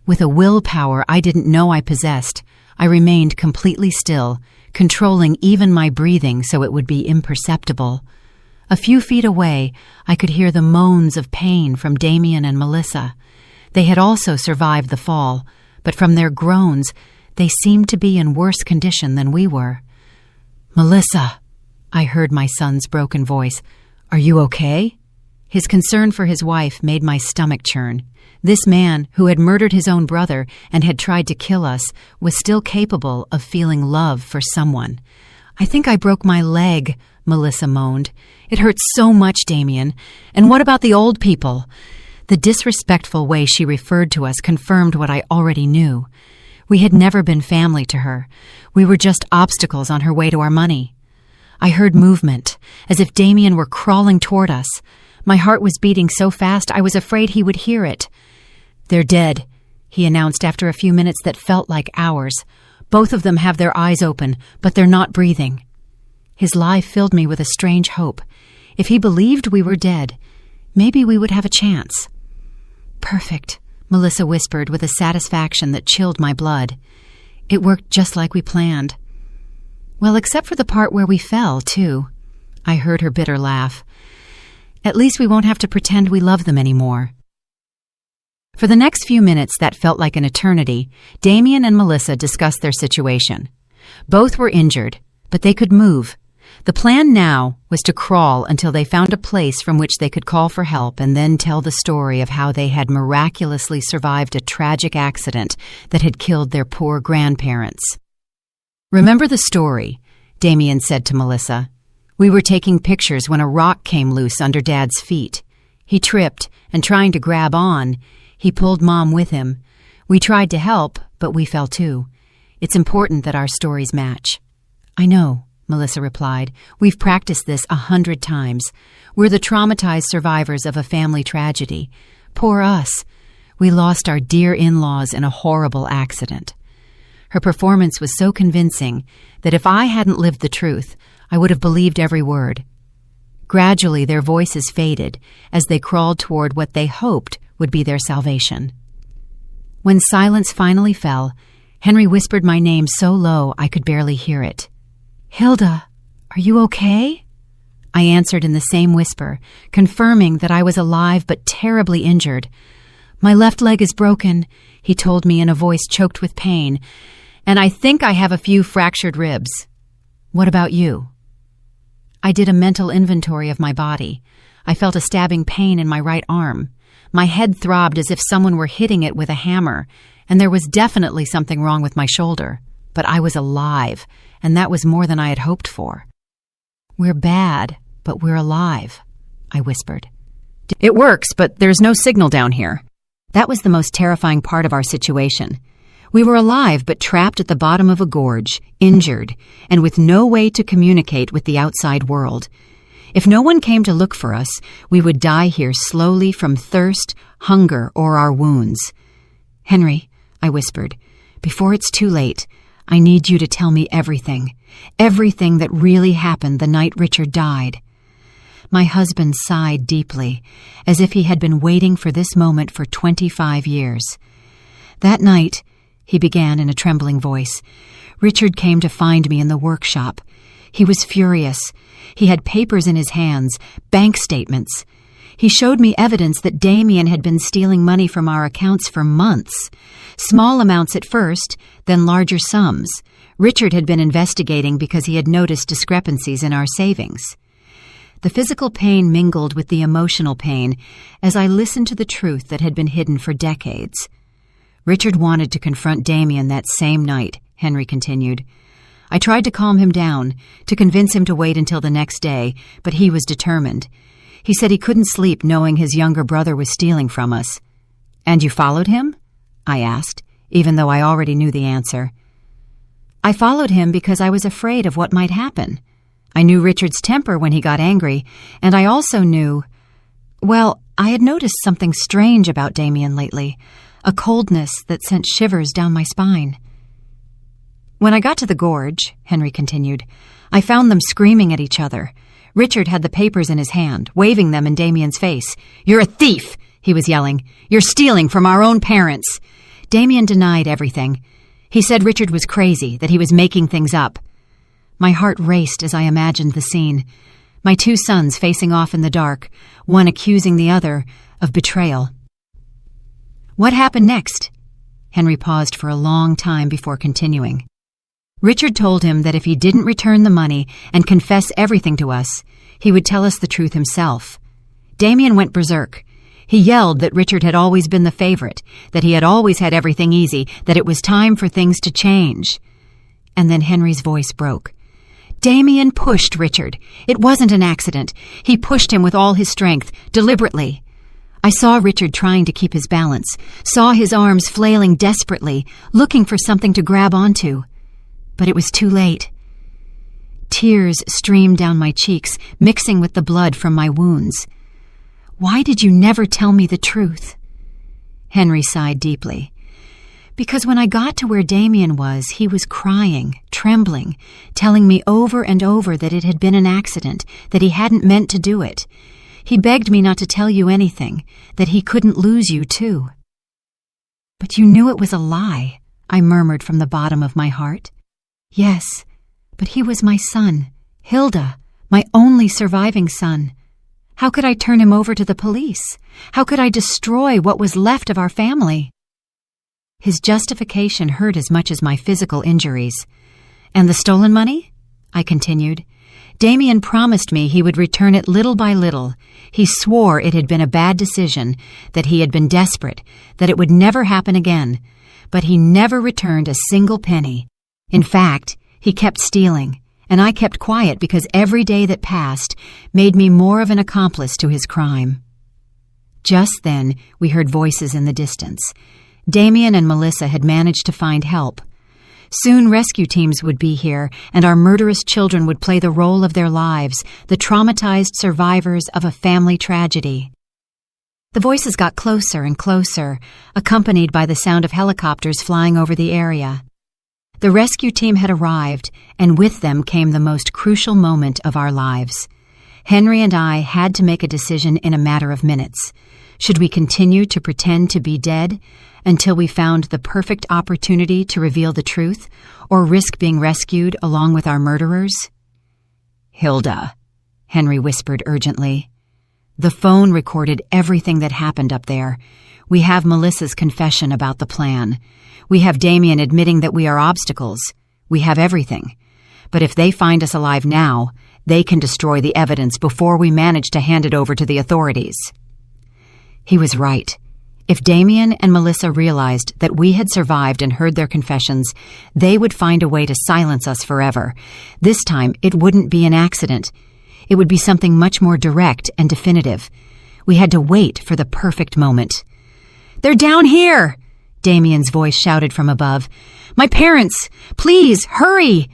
With a willpower I didn't know I possessed, I remained completely still, controlling even my breathing so it would be imperceptible. A few feet away, I could hear the moans of pain from Damien and Melissa. They had also survived the fall, but from their groans, they seemed to be in worse condition than we were. "Melissa," I heard my son's broken voice. "Are you okay?" His concern for his wife made my stomach churn. This man, who had murdered his own brother and had tried to kill us, was still capable of feeling love for someone. "I think I broke my leg," Melissa moaned. "It hurts so much, Damien. And what about the old people?" The disrespectful way she referred to us confirmed what I already knew. We had never been family to her. We were just obstacles on her way to our money. I heard movement, as if Damien were crawling toward us. My heart was beating so fast I was afraid he would hear it. "They're dead," he announced after a few minutes that felt like hours. "Both of them have their eyes open, but they're not breathing." His lie filled me with a strange hope. If he believed we were dead, maybe we would have a chance. "Perfect," Melissa whispered with a satisfaction that chilled my blood. "It worked just like we planned." "Well, except for the part where we fell, too." I heard her bitter laugh. "At least we won't have to pretend we love them anymore." For the next few minutes that felt like an eternity, Damien and Melissa discussed their situation. Both were injured, but they could move. The plan now was to crawl until they found a place from which they could call for help and then tell the story of how they had miraculously survived a tragic accident that had killed their poor grandparents. "Remember the story," Damien said to Melissa. "We were taking pictures when a rock came loose under Dad's feet. He tripped, and trying to grab on, he pulled Mom with him. We tried to help, but we fell too. It's important that our stories match." "I know," Melissa replied. "We've practiced this 100 times. We're the traumatized survivors of a family tragedy. Poor us. We lost our dear in-laws in a horrible accident." Her performance was so convincing that if I hadn't lived the truth, I would have believed every word. Gradually, their voices faded as they crawled toward what they hoped would be their salvation. When silence finally fell, Henry whispered my name so low I could barely hear it. "Hilda, are you okay?" I answered in the same whisper, confirming that I was alive but terribly injured. "My left leg is broken," he told me in a voice choked with pain, "and I think I have a few fractured ribs. What about you?" I did a mental inventory of my body. I felt a stabbing pain in my right arm. My head throbbed as if someone were hitting it with a hammer, and there was definitely something wrong with my shoulder. But I was alive, and that was more than I had hoped for. "We're bad, but we're alive," I whispered. It works, but there's no signal down here. That was the most terrifying part of our situation. We were alive but trapped at the bottom of a gorge, injured, and with no way to communicate with the outside world. If no one came to look for us, we would die here slowly from thirst, hunger, or our wounds. "Henry," I whispered, "before it's too late, I need you to tell me everything. Everything that really happened the night Richard died." My husband sighed deeply, as if he had been waiting for this moment for 25 years. "That night," he began in a trembling voice, "Richard came to find me in the workshop. He was furious. He had papers in his hands, bank statements. He showed me evidence that Damien had been stealing money from our accounts for months. Small amounts at first, then larger sums. Richard had been investigating because he had noticed discrepancies in our savings." The physical pain mingled with the emotional pain as I listened to the truth that had been hidden for decades. "Richard wanted to confront Damien that same night," Henry continued. "I tried to calm him down, to convince him to wait until the next day, but he was determined. He said he couldn't sleep knowing his younger brother was stealing from us." "And you followed him?" I asked, even though I already knew the answer. "I followed him because I was afraid of what might happen. I knew Richard's temper when he got angry, and I also knew... Well, I had noticed something strange about Damien lately, a coldness that sent shivers down my spine." "When I got to the gorge," Henry continued, "I found them screaming at each other. Richard had the papers in his hand, waving them in Damien's face. 'You're a thief!' he was yelling. 'You're stealing from our own parents!' Damien denied everything. He said Richard was crazy, that he was making things up." My heart raced as I imagined the scene. My two sons facing off in the dark, one accusing the other of betrayal. "What happened next?" Henry paused for a long time before continuing. "Richard told him that if he didn't return the money and confess everything to us, he would tell us the truth himself. Damien went berserk. He yelled that Richard had always been the favorite, that he had always had everything easy, that it was time for things to change." And then Henry's voice broke. "Damien pushed Richard. It wasn't an accident. He pushed him with all his strength, deliberately. I saw Richard trying to keep his balance, saw his arms flailing desperately, looking for something to grab onto. But it was too late." Tears streamed down my cheeks, mixing with the blood from my wounds. "Why did you never tell me the truth?" Henry sighed deeply. "Because when I got to where Damien was, he was crying, trembling, telling me over and over that it had been an accident, that he hadn't meant to do it. He begged me not to tell you anything, that he couldn't lose you, too." "But you knew it was a lie," I murmured from the bottom of my heart. "Yes, but he was my son, Hilda, my only surviving son. How could I turn him over to the police? How could I destroy what was left of our family?" His justification hurt as much as my physical injuries. "And the stolen money?" I continued. "Damien promised me he would return it little by little. He swore it had been a bad decision, that he had been desperate, that it would never happen again. But he never returned a single penny. In fact, he kept stealing, and I kept quiet because every day that passed made me more of an accomplice to his crime." Just then, we heard voices in the distance. Damien and Melissa had managed to find help. Soon rescue teams would be here, and our murderous children would play the role of their lives, the traumatized survivors of a family tragedy. The voices got closer and closer, accompanied by the sound of helicopters flying over the area. The rescue team had arrived, and with them came the most crucial moment of our lives. Henry and I had to make a decision in a matter of minutes. Should we continue to pretend to be dead until we found the perfect opportunity to reveal the truth, or risk being rescued along with our murderers? "Hilda," Henry whispered urgently. "The phone recorded everything that happened up there. We have Melissa's confession about the plan. We have Damien admitting that we are obstacles. We have everything. But if they find us alive now, they can destroy the evidence before we manage to hand it over to the authorities." He was right. If Damien and Melissa realized that we had survived and heard their confessions, they would find a way to silence us forever. This time, it wouldn't be an accident. It would be something much more direct and definitive. We had to wait for the perfect moment. "They're down here!" Damien's voice shouted from above. "My parents! Please, hurry!"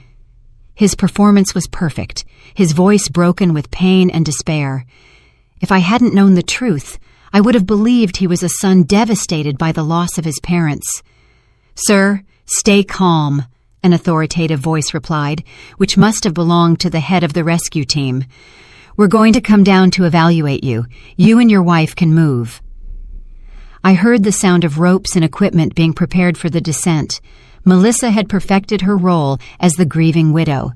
His performance was perfect, his voice broken with pain and despair. If I hadn't known the truth, I would have believed he was a son devastated by the loss of his parents. "Sir, stay calm," an authoritative voice replied, which must have belonged to the head of the rescue team. "We're going to come down to evaluate you. You and your wife can move." I heard the sound of ropes and equipment being prepared for the descent. Melissa had perfected her role as the grieving widow.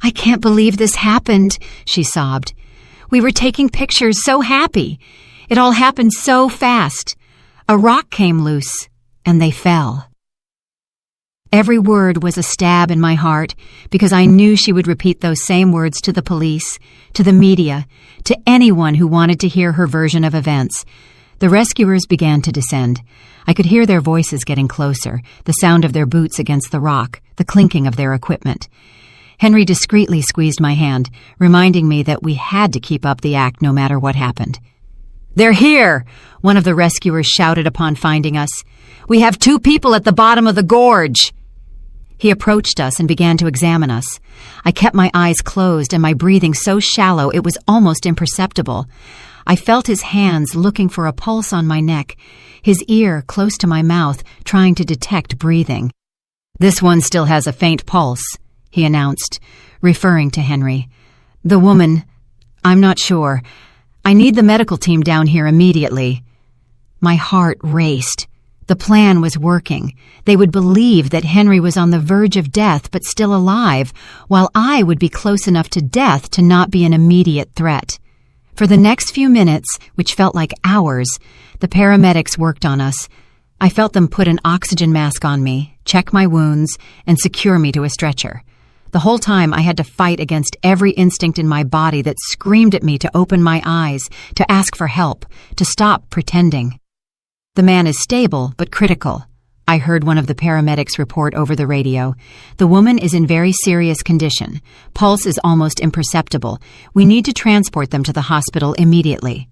"I can't believe this happened," she sobbed. "We were taking pictures, so happy. It all happened so fast. A rock came loose, and they fell." Every word was a stab in my heart because I knew she would repeat those same words to the police, to the media, to anyone who wanted to hear her version of events. The rescuers began to descend. I could hear their voices getting closer, the sound of their boots against the rock, the clinking of their equipment. Henry discreetly squeezed my hand, reminding me that we had to keep up the act no matter what happened. "They're here!" one of the rescuers shouted upon finding us. "We have 2 people at the bottom of the gorge!" He approached us and began to examine us. I kept my eyes closed and my breathing so shallow it was almost imperceptible. I felt his hands looking for a pulse on my neck, his ear close to my mouth, trying to detect breathing. "This one still has a faint pulse," he announced, referring to Henry. "The woman, I'm not sure. I need the medical team down here immediately." My heart raced. The plan was working. They would believe that Henry was on the verge of death but still alive, while I would be close enough to death to not be an immediate threat. For the next few minutes, which felt like hours, the paramedics worked on us. I felt them put an oxygen mask on me, check my wounds, and secure me to a stretcher. The whole time I had to fight against every instinct in my body that screamed at me to open my eyes, to ask for help, to stop pretending. "The man is stable but critical," I heard one of the paramedics report over the radio. "The woman is in very serious condition. Pulse is almost imperceptible. We need to transport them to the hospital immediately."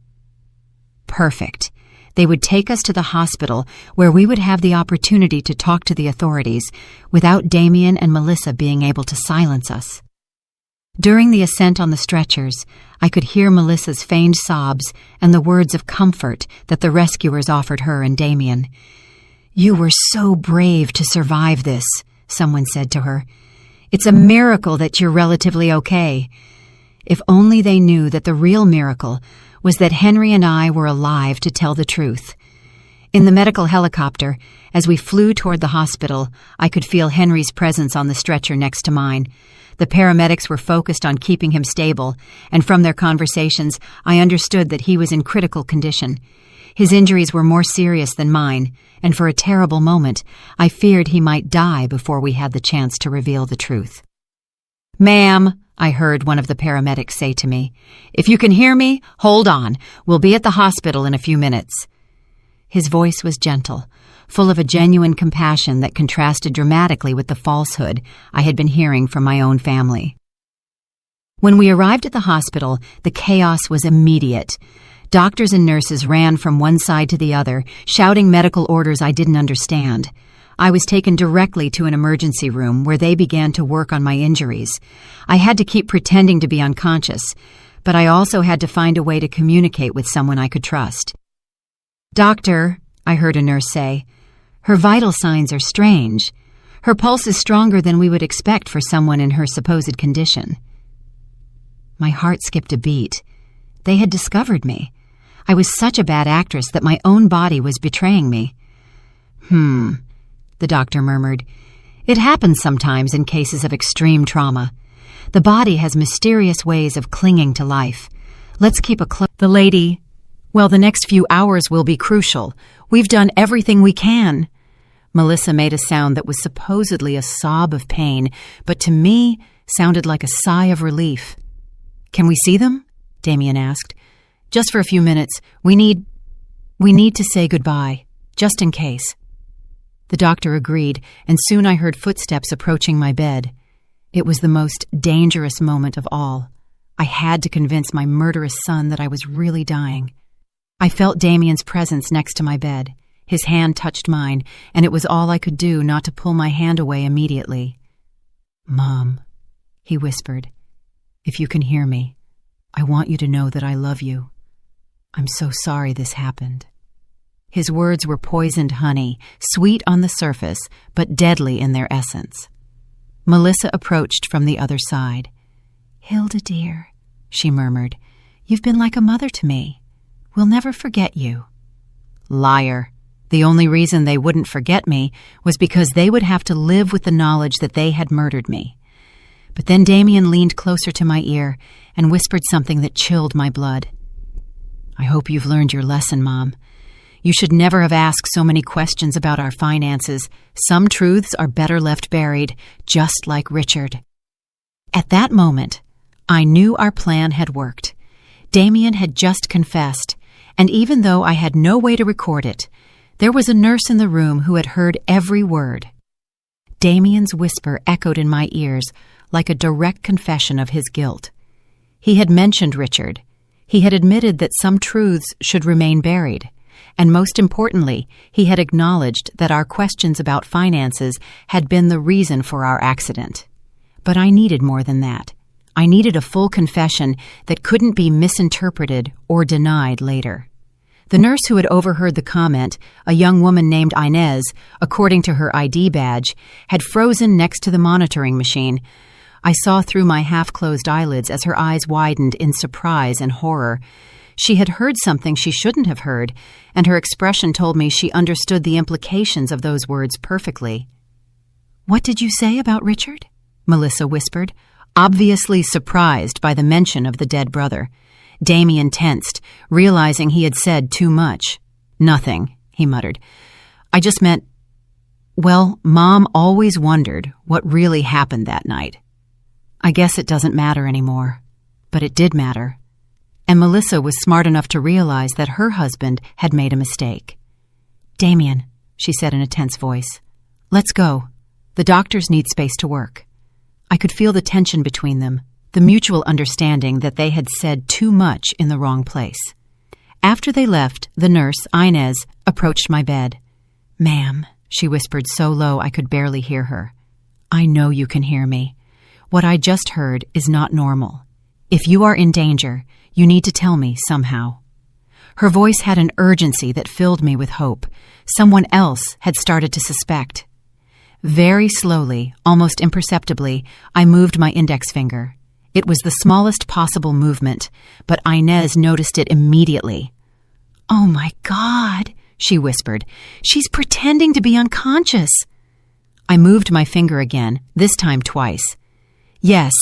Perfect. They would take us to the hospital where we would have the opportunity to talk to the authorities without Damien and Melissa being able to silence us. During the ascent on the stretchers, I could hear Melissa's feigned sobs and the words of comfort that the rescuers offered her and Damien. "You were so brave to survive this," someone said to her. "It's a miracle that you're relatively okay." If only they knew that the real miracle was that Henry and I were alive to tell the truth. In the medical helicopter, as we flew toward the hospital, I could feel Henry's presence on the stretcher next to mine. The paramedics were focused on keeping him stable, and from their conversations, I understood that he was in critical condition. His injuries were more serious than mine, and for a terrible moment, I feared he might die before we had the chance to reveal the truth. "Ma'am," I heard one of the paramedics say to me, "if you can hear me, hold on. We'll be at the hospital in a few minutes." His voice was gentle, full of a genuine compassion that contrasted dramatically with the falsehood I had been hearing from my own family. When we arrived at the hospital, the chaos was immediate. Doctors and nurses ran from one side to the other, shouting medical orders I didn't understand. I was taken directly to an emergency room where they began to work on my injuries. I had to keep pretending to be unconscious, but I also had to find a way to communicate with someone I could trust. "Doctor," I heard a nurse say, "her vital signs are strange. Her pulse is stronger than we would expect for someone in her supposed condition." My heart skipped a beat. They had discovered me. I was such a bad actress that my own body was betraying me. The doctor murmured. "It happens sometimes in cases of extreme trauma. The body has mysterious ways of clinging to life. Let's keep a close..." "The lady, well, the next few hours will be crucial. We've done everything we can." Melissa made a sound that was supposedly a sob of pain, but to me sounded like a sigh of relief. "Can we see them?" Damien asked. "Just for a few minutes. We need to say goodbye, just in case." The doctor agreed, and soon I heard footsteps approaching my bed. It was the most dangerous moment of all. I had to convince my murderous son that I was really dying. I felt Damien's presence next to my bed. His hand touched mine, and it was all I could do not to pull my hand away immediately. "Mom," he whispered, "if you can hear me, I want you to know that I love you. I'm so sorry this happened." His words were poisoned honey, sweet on the surface, but deadly in their essence. Melissa approached from the other side. "Hilda, dear," she murmured, "you've been like a mother to me. We'll never forget you." Liar. The only reason they wouldn't forget me was because they would have to live with the knowledge that they had murdered me. But then Damien leaned closer to my ear and whispered something that chilled my blood. "I hope you've learned your lesson, Mom. You should never have asked so many questions about our finances. Some truths are better left buried, just like Richard." At that moment, I knew our plan had worked. Damien had just confessed, and even though I had no way to record it, there was a nurse in the room who had heard every word. Damien's whisper echoed in my ears like a direct confession of his guilt. He had mentioned Richard. He had admitted that some truths should remain buried. And most importantly, he had acknowledged that our questions about finances had been the reason for our accident. But I needed more than that. I needed a full confession that couldn't be misinterpreted or denied later. The nurse who had overheard the comment, a young woman named Inez, according to her ID badge, had frozen next to the monitoring machine. I saw through my half-closed eyelids as her eyes widened in surprise and horror. She had heard something she shouldn't have heard, and her expression told me she understood the implications of those words perfectly. "What did you say about Richard?" Melissa whispered, obviously surprised by the mention of the dead brother. Damien tensed, realizing he had said too much. "Nothing," he muttered. "I just meant, well, Mom always wondered what really happened that night. I guess it doesn't matter anymore, but it did matter." And Melissa was smart enough to realize that her husband had made a mistake. "Damien," she said in a tense voice, "let's go. The doctors need space to work." I could feel the tension between them, the mutual understanding that they had said too much in the wrong place. After they left, the nurse, Inez, approached my bed. "Ma'am," she whispered so low I could barely hear her, "I know you can hear me. What I just heard is not normal. If you are in danger, you need to tell me somehow." Her voice had an urgency that filled me with hope. Someone else had started to suspect. Very slowly, almost imperceptibly, I moved my index finger. It was the smallest possible movement, but Inez noticed it immediately. "Oh my God," she whispered. "She's pretending to be unconscious." I moved my finger again, this time twice. "Yes,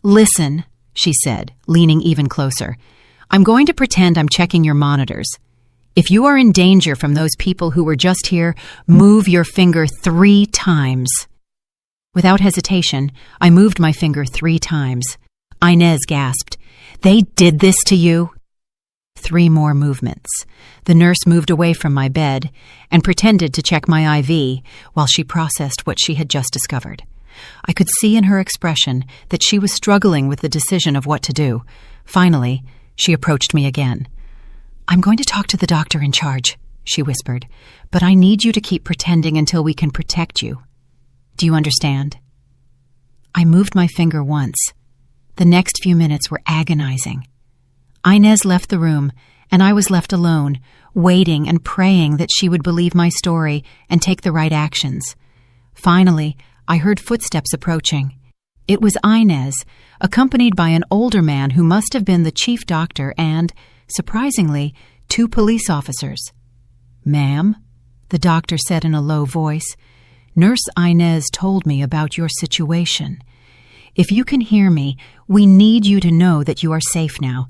listen," she said, leaning even closer. "I'm going to pretend I'm checking your monitors. If you are in danger from those people who were just here, move your finger 3 times. Without hesitation, I moved my finger 3 times. Inez gasped, "They did this to you?" 3 more movements. The nurse moved away from my bed and pretended to check my IV while she processed what she had just discovered. I could see in her expression that she was struggling with the decision of what to do. Finally, she approached me again. "I'm going to talk to the doctor in charge," she whispered, "but I need you to keep pretending until we can protect you. Do you understand?" I moved my finger once. The next few minutes were agonizing. Inez left the room, and I was left alone, waiting and praying that she would believe my story and take the right actions. Finally, I heard footsteps approaching. It was Inez, accompanied by an older man who must have been the chief doctor and, surprisingly, 2 police officers. "Ma'am," the doctor said in a low voice, "Nurse Inez told me about your situation. If you can hear me, we need you to know that you are safe now.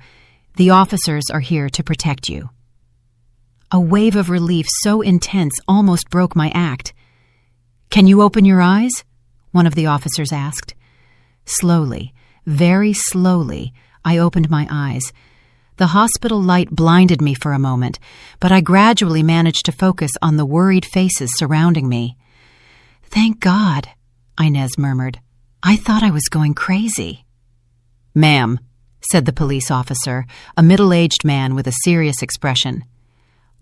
The officers are here to protect you." A wave of relief so intense almost broke my act. "Can you open your eyes?" one of the officers asked. Slowly, very slowly, I opened my eyes. The hospital light blinded me for a moment, but I gradually managed to focus on the worried faces surrounding me. "Thank God," Inez murmured. "I thought I was going crazy." "Ma'am," said the police officer, a middle-aged man with a serious expression,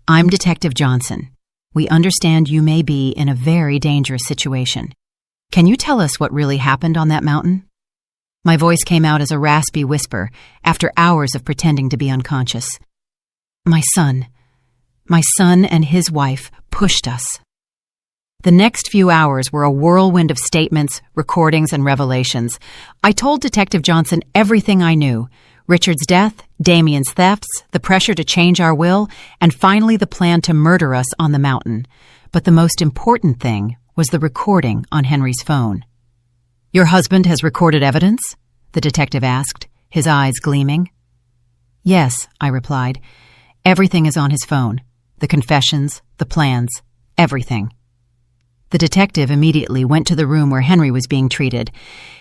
I'm Detective Johnson. We understand you may be in a very dangerous situation. Can you tell us what really happened on that mountain?" My voice came out as a raspy whisper after hours of pretending to be unconscious. My son and his wife pushed us. The next few hours were a whirlwind of statements, recordings, and revelations. I told Detective Johnson everything I knew: Richard's death, Damien's thefts, the pressure to change our will, and finally the plan to murder us on the mountain. But the most important thing was the recording on Henry's phone. "Your husband has recorded evidence?" the detective asked, his eyes gleaming. "Yes," I replied. "Everything is on his phone. The confessions, the plans, everything." The detective immediately went to the room where Henry was being treated.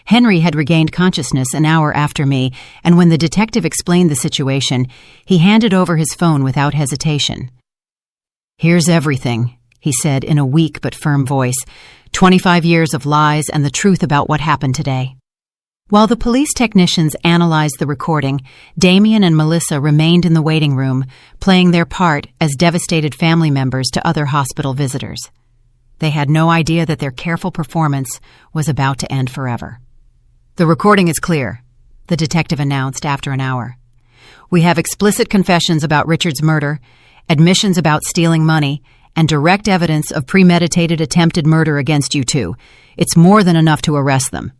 Henry had regained consciousness an hour after me, and when the detective explained the situation, he handed over his phone without hesitation. "Here's everything," he said in a weak but firm voice. 25 years of lies and the truth about what happened today." While the police technicians analyzed the recording, Damien and Melissa remained in the waiting room, playing their part as devastated family members to other hospital visitors. They had no idea that their careful performance was about to end forever. "The recording is clear," the detective announced after an hour. "We have explicit confessions about Richard's murder, admissions about stealing money, and direct evidence of premeditated attempted murder against you two. It's more than enough to arrest them."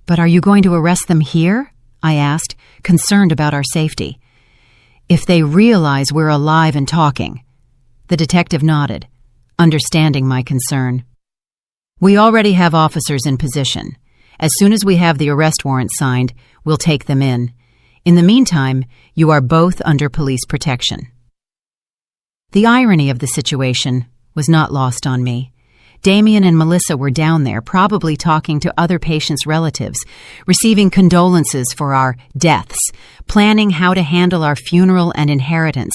"But are you going to arrest them here?" I asked, concerned about our safety. "If they realize we're alive and talking." The detective nodded, understanding my concern. "We already have officers in position. As soon as we have the arrest warrant signed, we'll take them in. In the meantime, you are both under police protection." The irony of the situation was not lost on me. Damien and Melissa were down there, probably talking to other patients' relatives, receiving condolences for our deaths, planning how to handle our funeral and inheritance.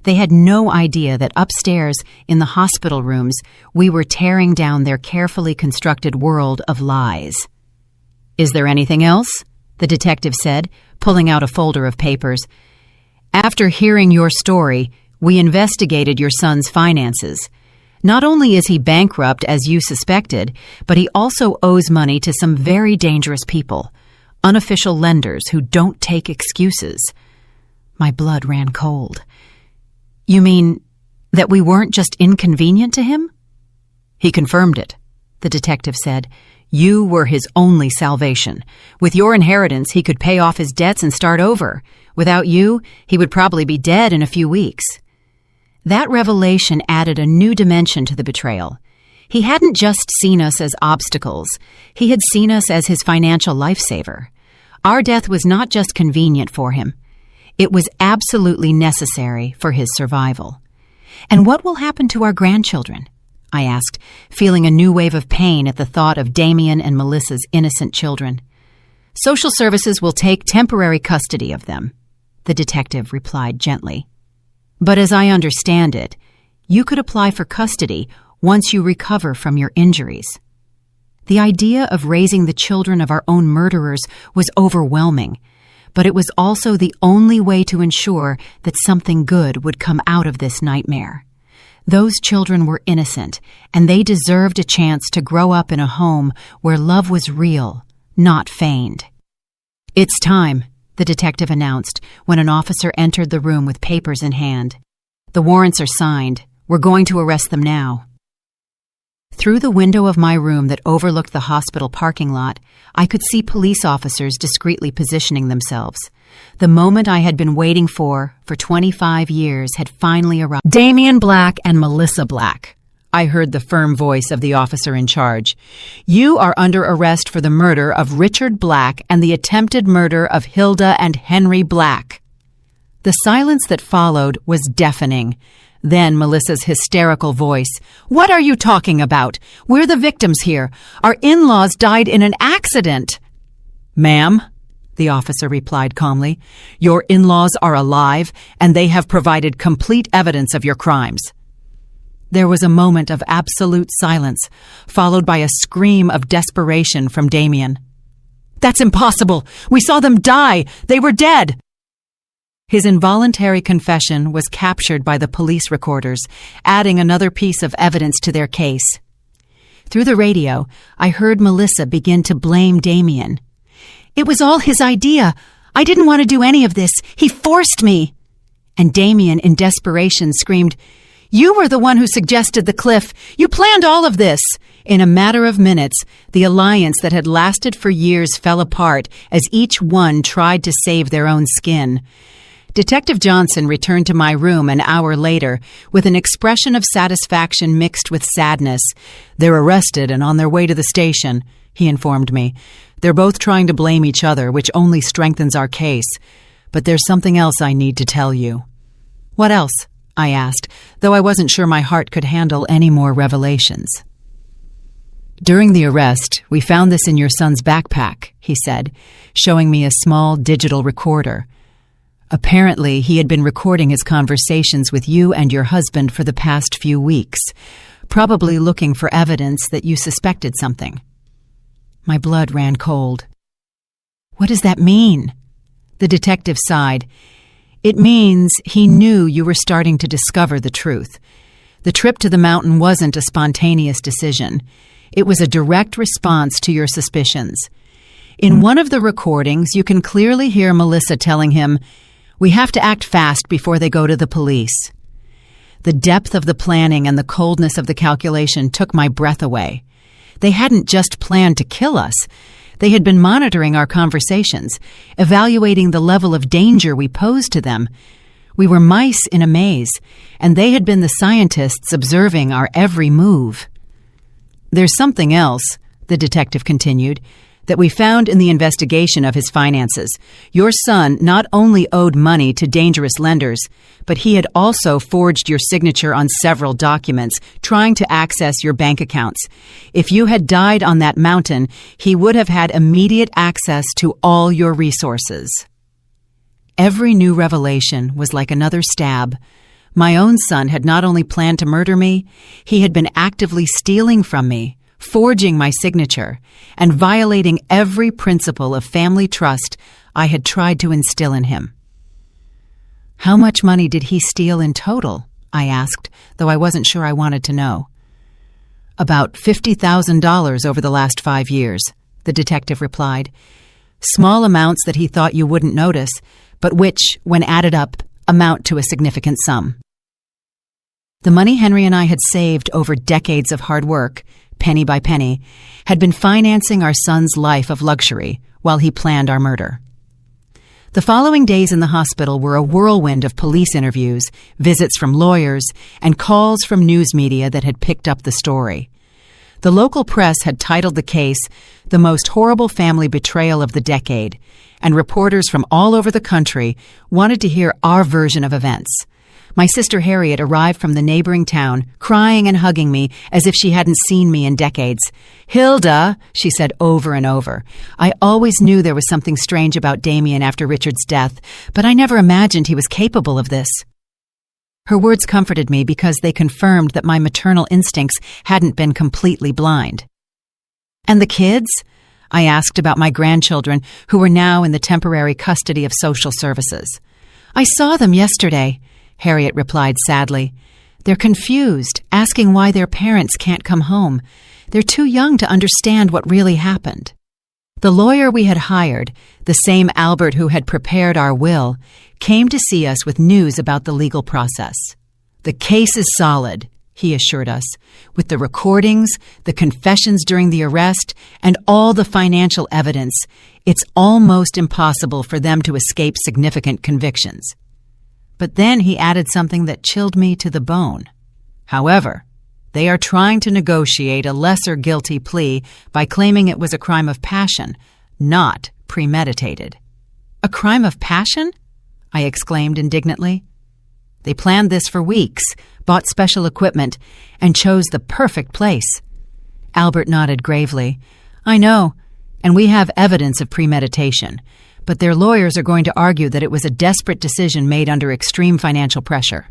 They had no idea that upstairs in the hospital rooms, we were tearing down their carefully constructed world of lies. "Is there anything else?" the detective said, pulling out a folder of papers. "After hearing your story, we investigated your son's finances. Not only is he bankrupt, as you suspected, but he also owes money to some very dangerous people, unofficial lenders who don't take excuses." My blood ran cold. "You mean that we weren't just inconvenient to him?" He confirmed it, the detective said. "You were his only salvation. With your inheritance, he could pay off his debts and start over. Without you, he would probably be dead in a few weeks." That revelation added a new dimension to the betrayal. He hadn't just seen us as obstacles. He had seen us as his financial lifesaver. Our death was not just convenient for him. It was absolutely necessary for his survival. "And what will happen to our grandchildren?" I asked, feeling a new wave of pain at the thought of Damien and Melissa's innocent children. "Social services will take temporary custody of them," the detective replied gently. "But as I understand it, you could apply for custody once you recover from your injuries." The idea of raising the children of our own murderers was overwhelming, but it was also the only way to ensure that something good would come out of this nightmare. Those children were innocent, and they deserved a chance to grow up in a home where love was real, not feigned. "It's time," the detective announced when an officer entered the room with papers in hand. "The warrants are signed. We're going to arrest them now." Through the window of my room that overlooked the hospital parking lot, I could see police officers discreetly positioning themselves. The moment I had been waiting for 25 years had finally arrived. "Damien Black and Melissa Black," I heard the firm voice of the officer in charge. "You are under arrest for the murder of Richard Black and the attempted murder of Hilda and Henry Black." The silence that followed was deafening. Then Melissa's hysterical voice. "What are you talking about? We're the victims here. Our in-laws died in an accident." "Ma'am," the officer replied calmly, "your in-laws are alive, and they have provided complete evidence of your crimes." There was a moment of absolute silence, followed by a scream of desperation from Damien. "That's impossible! We saw them die! They were dead!" His involuntary confession was captured by the police recorders, adding another piece of evidence to their case. Through the radio, I heard Melissa begin to blame Damien. "It was all his idea. I didn't want to do any of this. He forced me." And Damien, in desperation, screamed, "You were the one who suggested the cliff. You planned all of this." In a matter of minutes, the alliance that had lasted for years fell apart as each one tried to save their own skin. Detective Johnson returned to my room an hour later with an expression of satisfaction mixed with sadness. "They're arrested and on their way to the station," he informed me. "They're both trying to blame each other, which only strengthens our case. But there's something else I need to tell you." "What else?" I asked, though I wasn't sure my heart could handle any more revelations. "During the arrest, we found this in your son's backpack," he said, showing me a small digital recorder. "Apparently, he had been recording his conversations with you and your husband for the past few weeks, probably looking for evidence that you suspected something." My blood ran cold. "What does that mean?" The detective sighed. "It means he knew you were starting to discover the truth. The trip to the mountain wasn't a spontaneous decision. It was a direct response to your suspicions. In one of the recordings, you can clearly hear Melissa telling him, 'We have to act fast before they go to the police.' The depth of the planning and the coldness of the calculation took my breath away. They hadn't just planned to kill us. They had been monitoring our conversations, evaluating the level of danger we posed to them. We were mice in a maze, and they had been the scientists observing our every move." "There's something else," the detective continued, "that we found in the investigation of his finances. Your son not only owed money to dangerous lenders, but he had also forged your signature on several documents, trying to access your bank accounts. If you had died on that mountain, he would have had immediate access to all your resources." Every new revelation was like another stab. My own son had not only planned to murder me, he had been actively stealing from me, forging my signature, and violating every principle of family trust I had tried to instill in him. "How much money did he steal in total?" I asked, though I wasn't sure I wanted to know. "About $50,000 over the last 5 years, the detective replied. "Small amounts that he thought you wouldn't notice, but which, when added up, amount to a significant sum." The money Henry and I had saved over decades of hard work, penny by penny, had been financing our son's life of luxury while he planned our murder. The following days in the hospital were a whirlwind of police interviews, visits from lawyers, and calls from news media that had picked up the story. The local press had titled the case "The Most Horrible Family Betrayal of the Decade," and reporters from all over the country wanted to hear our version of events. My sister Harriet arrived from the neighboring town, crying and hugging me as if she hadn't seen me in decades. "Hilda," she said over and over, "I always knew there was something strange about Damien after Richard's death, but I never imagined he was capable of this." Her words comforted me because they confirmed that my maternal instincts hadn't been completely blind. "And the kids?" I asked about my grandchildren, who were now in the temporary custody of social services. "I saw them yesterday," Harriet replied sadly. "They're confused, asking why their parents can't come home. They're too young to understand what really happened." The lawyer we had hired, the same Albert who had prepared our will, came to see us with news about the legal process. "The case is solid," he assured us, "with the recordings, the confessions during the arrest, and all the financial evidence. It's almost impossible for them to escape significant convictions." But then he added something that chilled me to the bone. "However, they are trying to negotiate a lesser guilty plea by claiming it was a crime of passion, not premeditated." "A crime of passion?" I exclaimed indignantly. "They planned this for weeks, bought special equipment, and chose the perfect place." Albert nodded gravely. "I know, and we have evidence of premeditation, but their lawyers are going to argue that it was a desperate decision made under extreme financial pressure."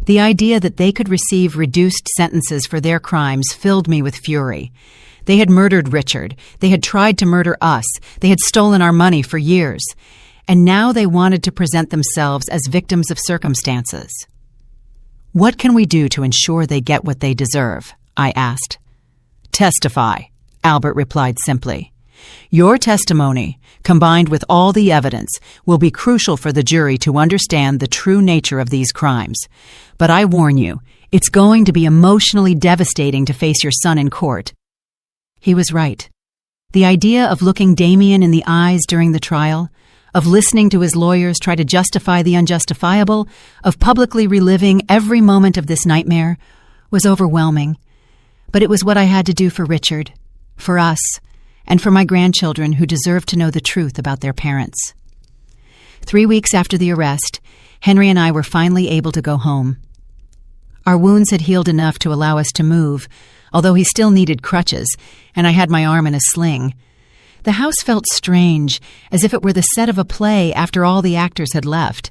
The idea that they could receive reduced sentences for their crimes filled me with fury. They had murdered Richard. They had tried to murder us. They had stolen our money for years. and now they wanted to present themselves as victims of circumstances. "What can we do to ensure they get what they deserve?" I asked. "Testify," Albert replied simply. "Your testimony, combined with all the evidence, will be crucial for the jury to understand the true nature of these crimes. But I warn you, it's going to be emotionally devastating to face your son in court." He was right. The idea of looking Damien in the eyes during the trial, of listening to his lawyers try to justify the unjustifiable, of publicly reliving every moment of this nightmare, was overwhelming. But it was what I had to do for Richard, for us, and for my grandchildren who deserved to know the truth about their parents. 3 weeks after the arrest, Henry and I were finally able to go home. Our wounds had healed enough to allow us to move, although he still needed crutches, and I had my arm in a sling. The house felt strange, as if it were the set of a play after all the actors had left.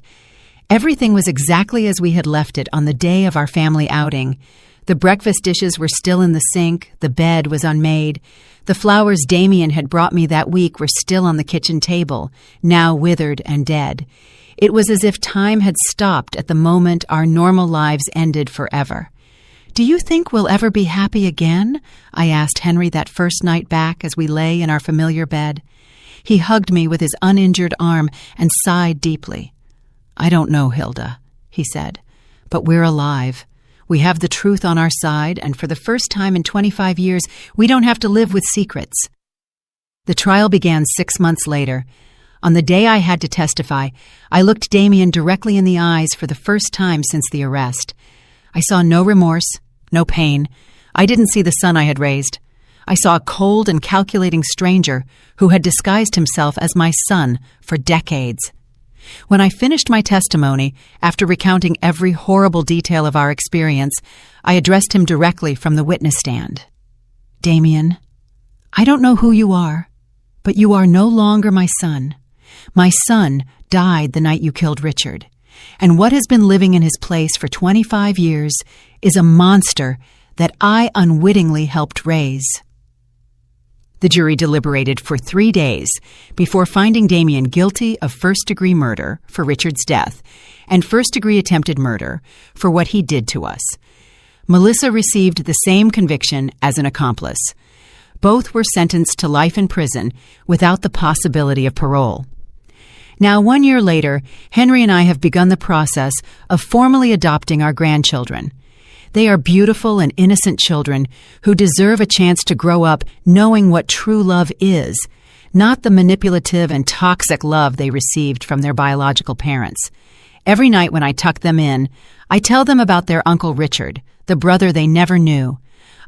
Everything was exactly as we had left it on the day of our family outing. The breakfast dishes were still in the sink, the bed was unmade. The flowers Damien had brought me that week were still on the kitchen table, now withered and dead. It was as if time had stopped at the moment our normal lives ended forever. "Do you think we'll ever be happy again?" I asked Henry that first night back as we lay in our familiar bed. He hugged me with his uninjured arm and sighed deeply. "I don't know, Hilda," he said, "but we're alive. We have the truth on our side, and for the first time in 25 years, we don't have to live with secrets." The trial began 6 months later. On the day I had to testify, I looked Damien directly in the eyes for the first time since the arrest. I saw no remorse, no pain. I didn't see the son I had raised. I saw a cold and calculating stranger who had disguised himself as my son for decades. When I finished my testimony, after recounting every horrible detail of our experience, I addressed him directly from the witness stand. "Damien, I don't know who you are, but you are no longer my son. My son died the night you killed Richard, and what has been living in his place for 25 years is a monster that I unwittingly helped raise." The jury deliberated for 3 days before finding Damien guilty of first-degree murder for Richard's death and first-degree attempted murder for what he did to us. Melissa received the same conviction as an accomplice. Both were sentenced to life in prison without the possibility of parole. Now, 1 year later, Henry and I have begun the process of formally adopting our grandchildren. They are beautiful and innocent children who deserve a chance to grow up knowing what true love is, not the manipulative and toxic love they received from their biological parents. Every night when I tuck them in, I tell them about their Uncle Richard, the brother they never knew.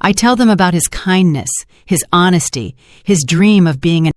I tell them about his kindness, his honesty, his dream of being an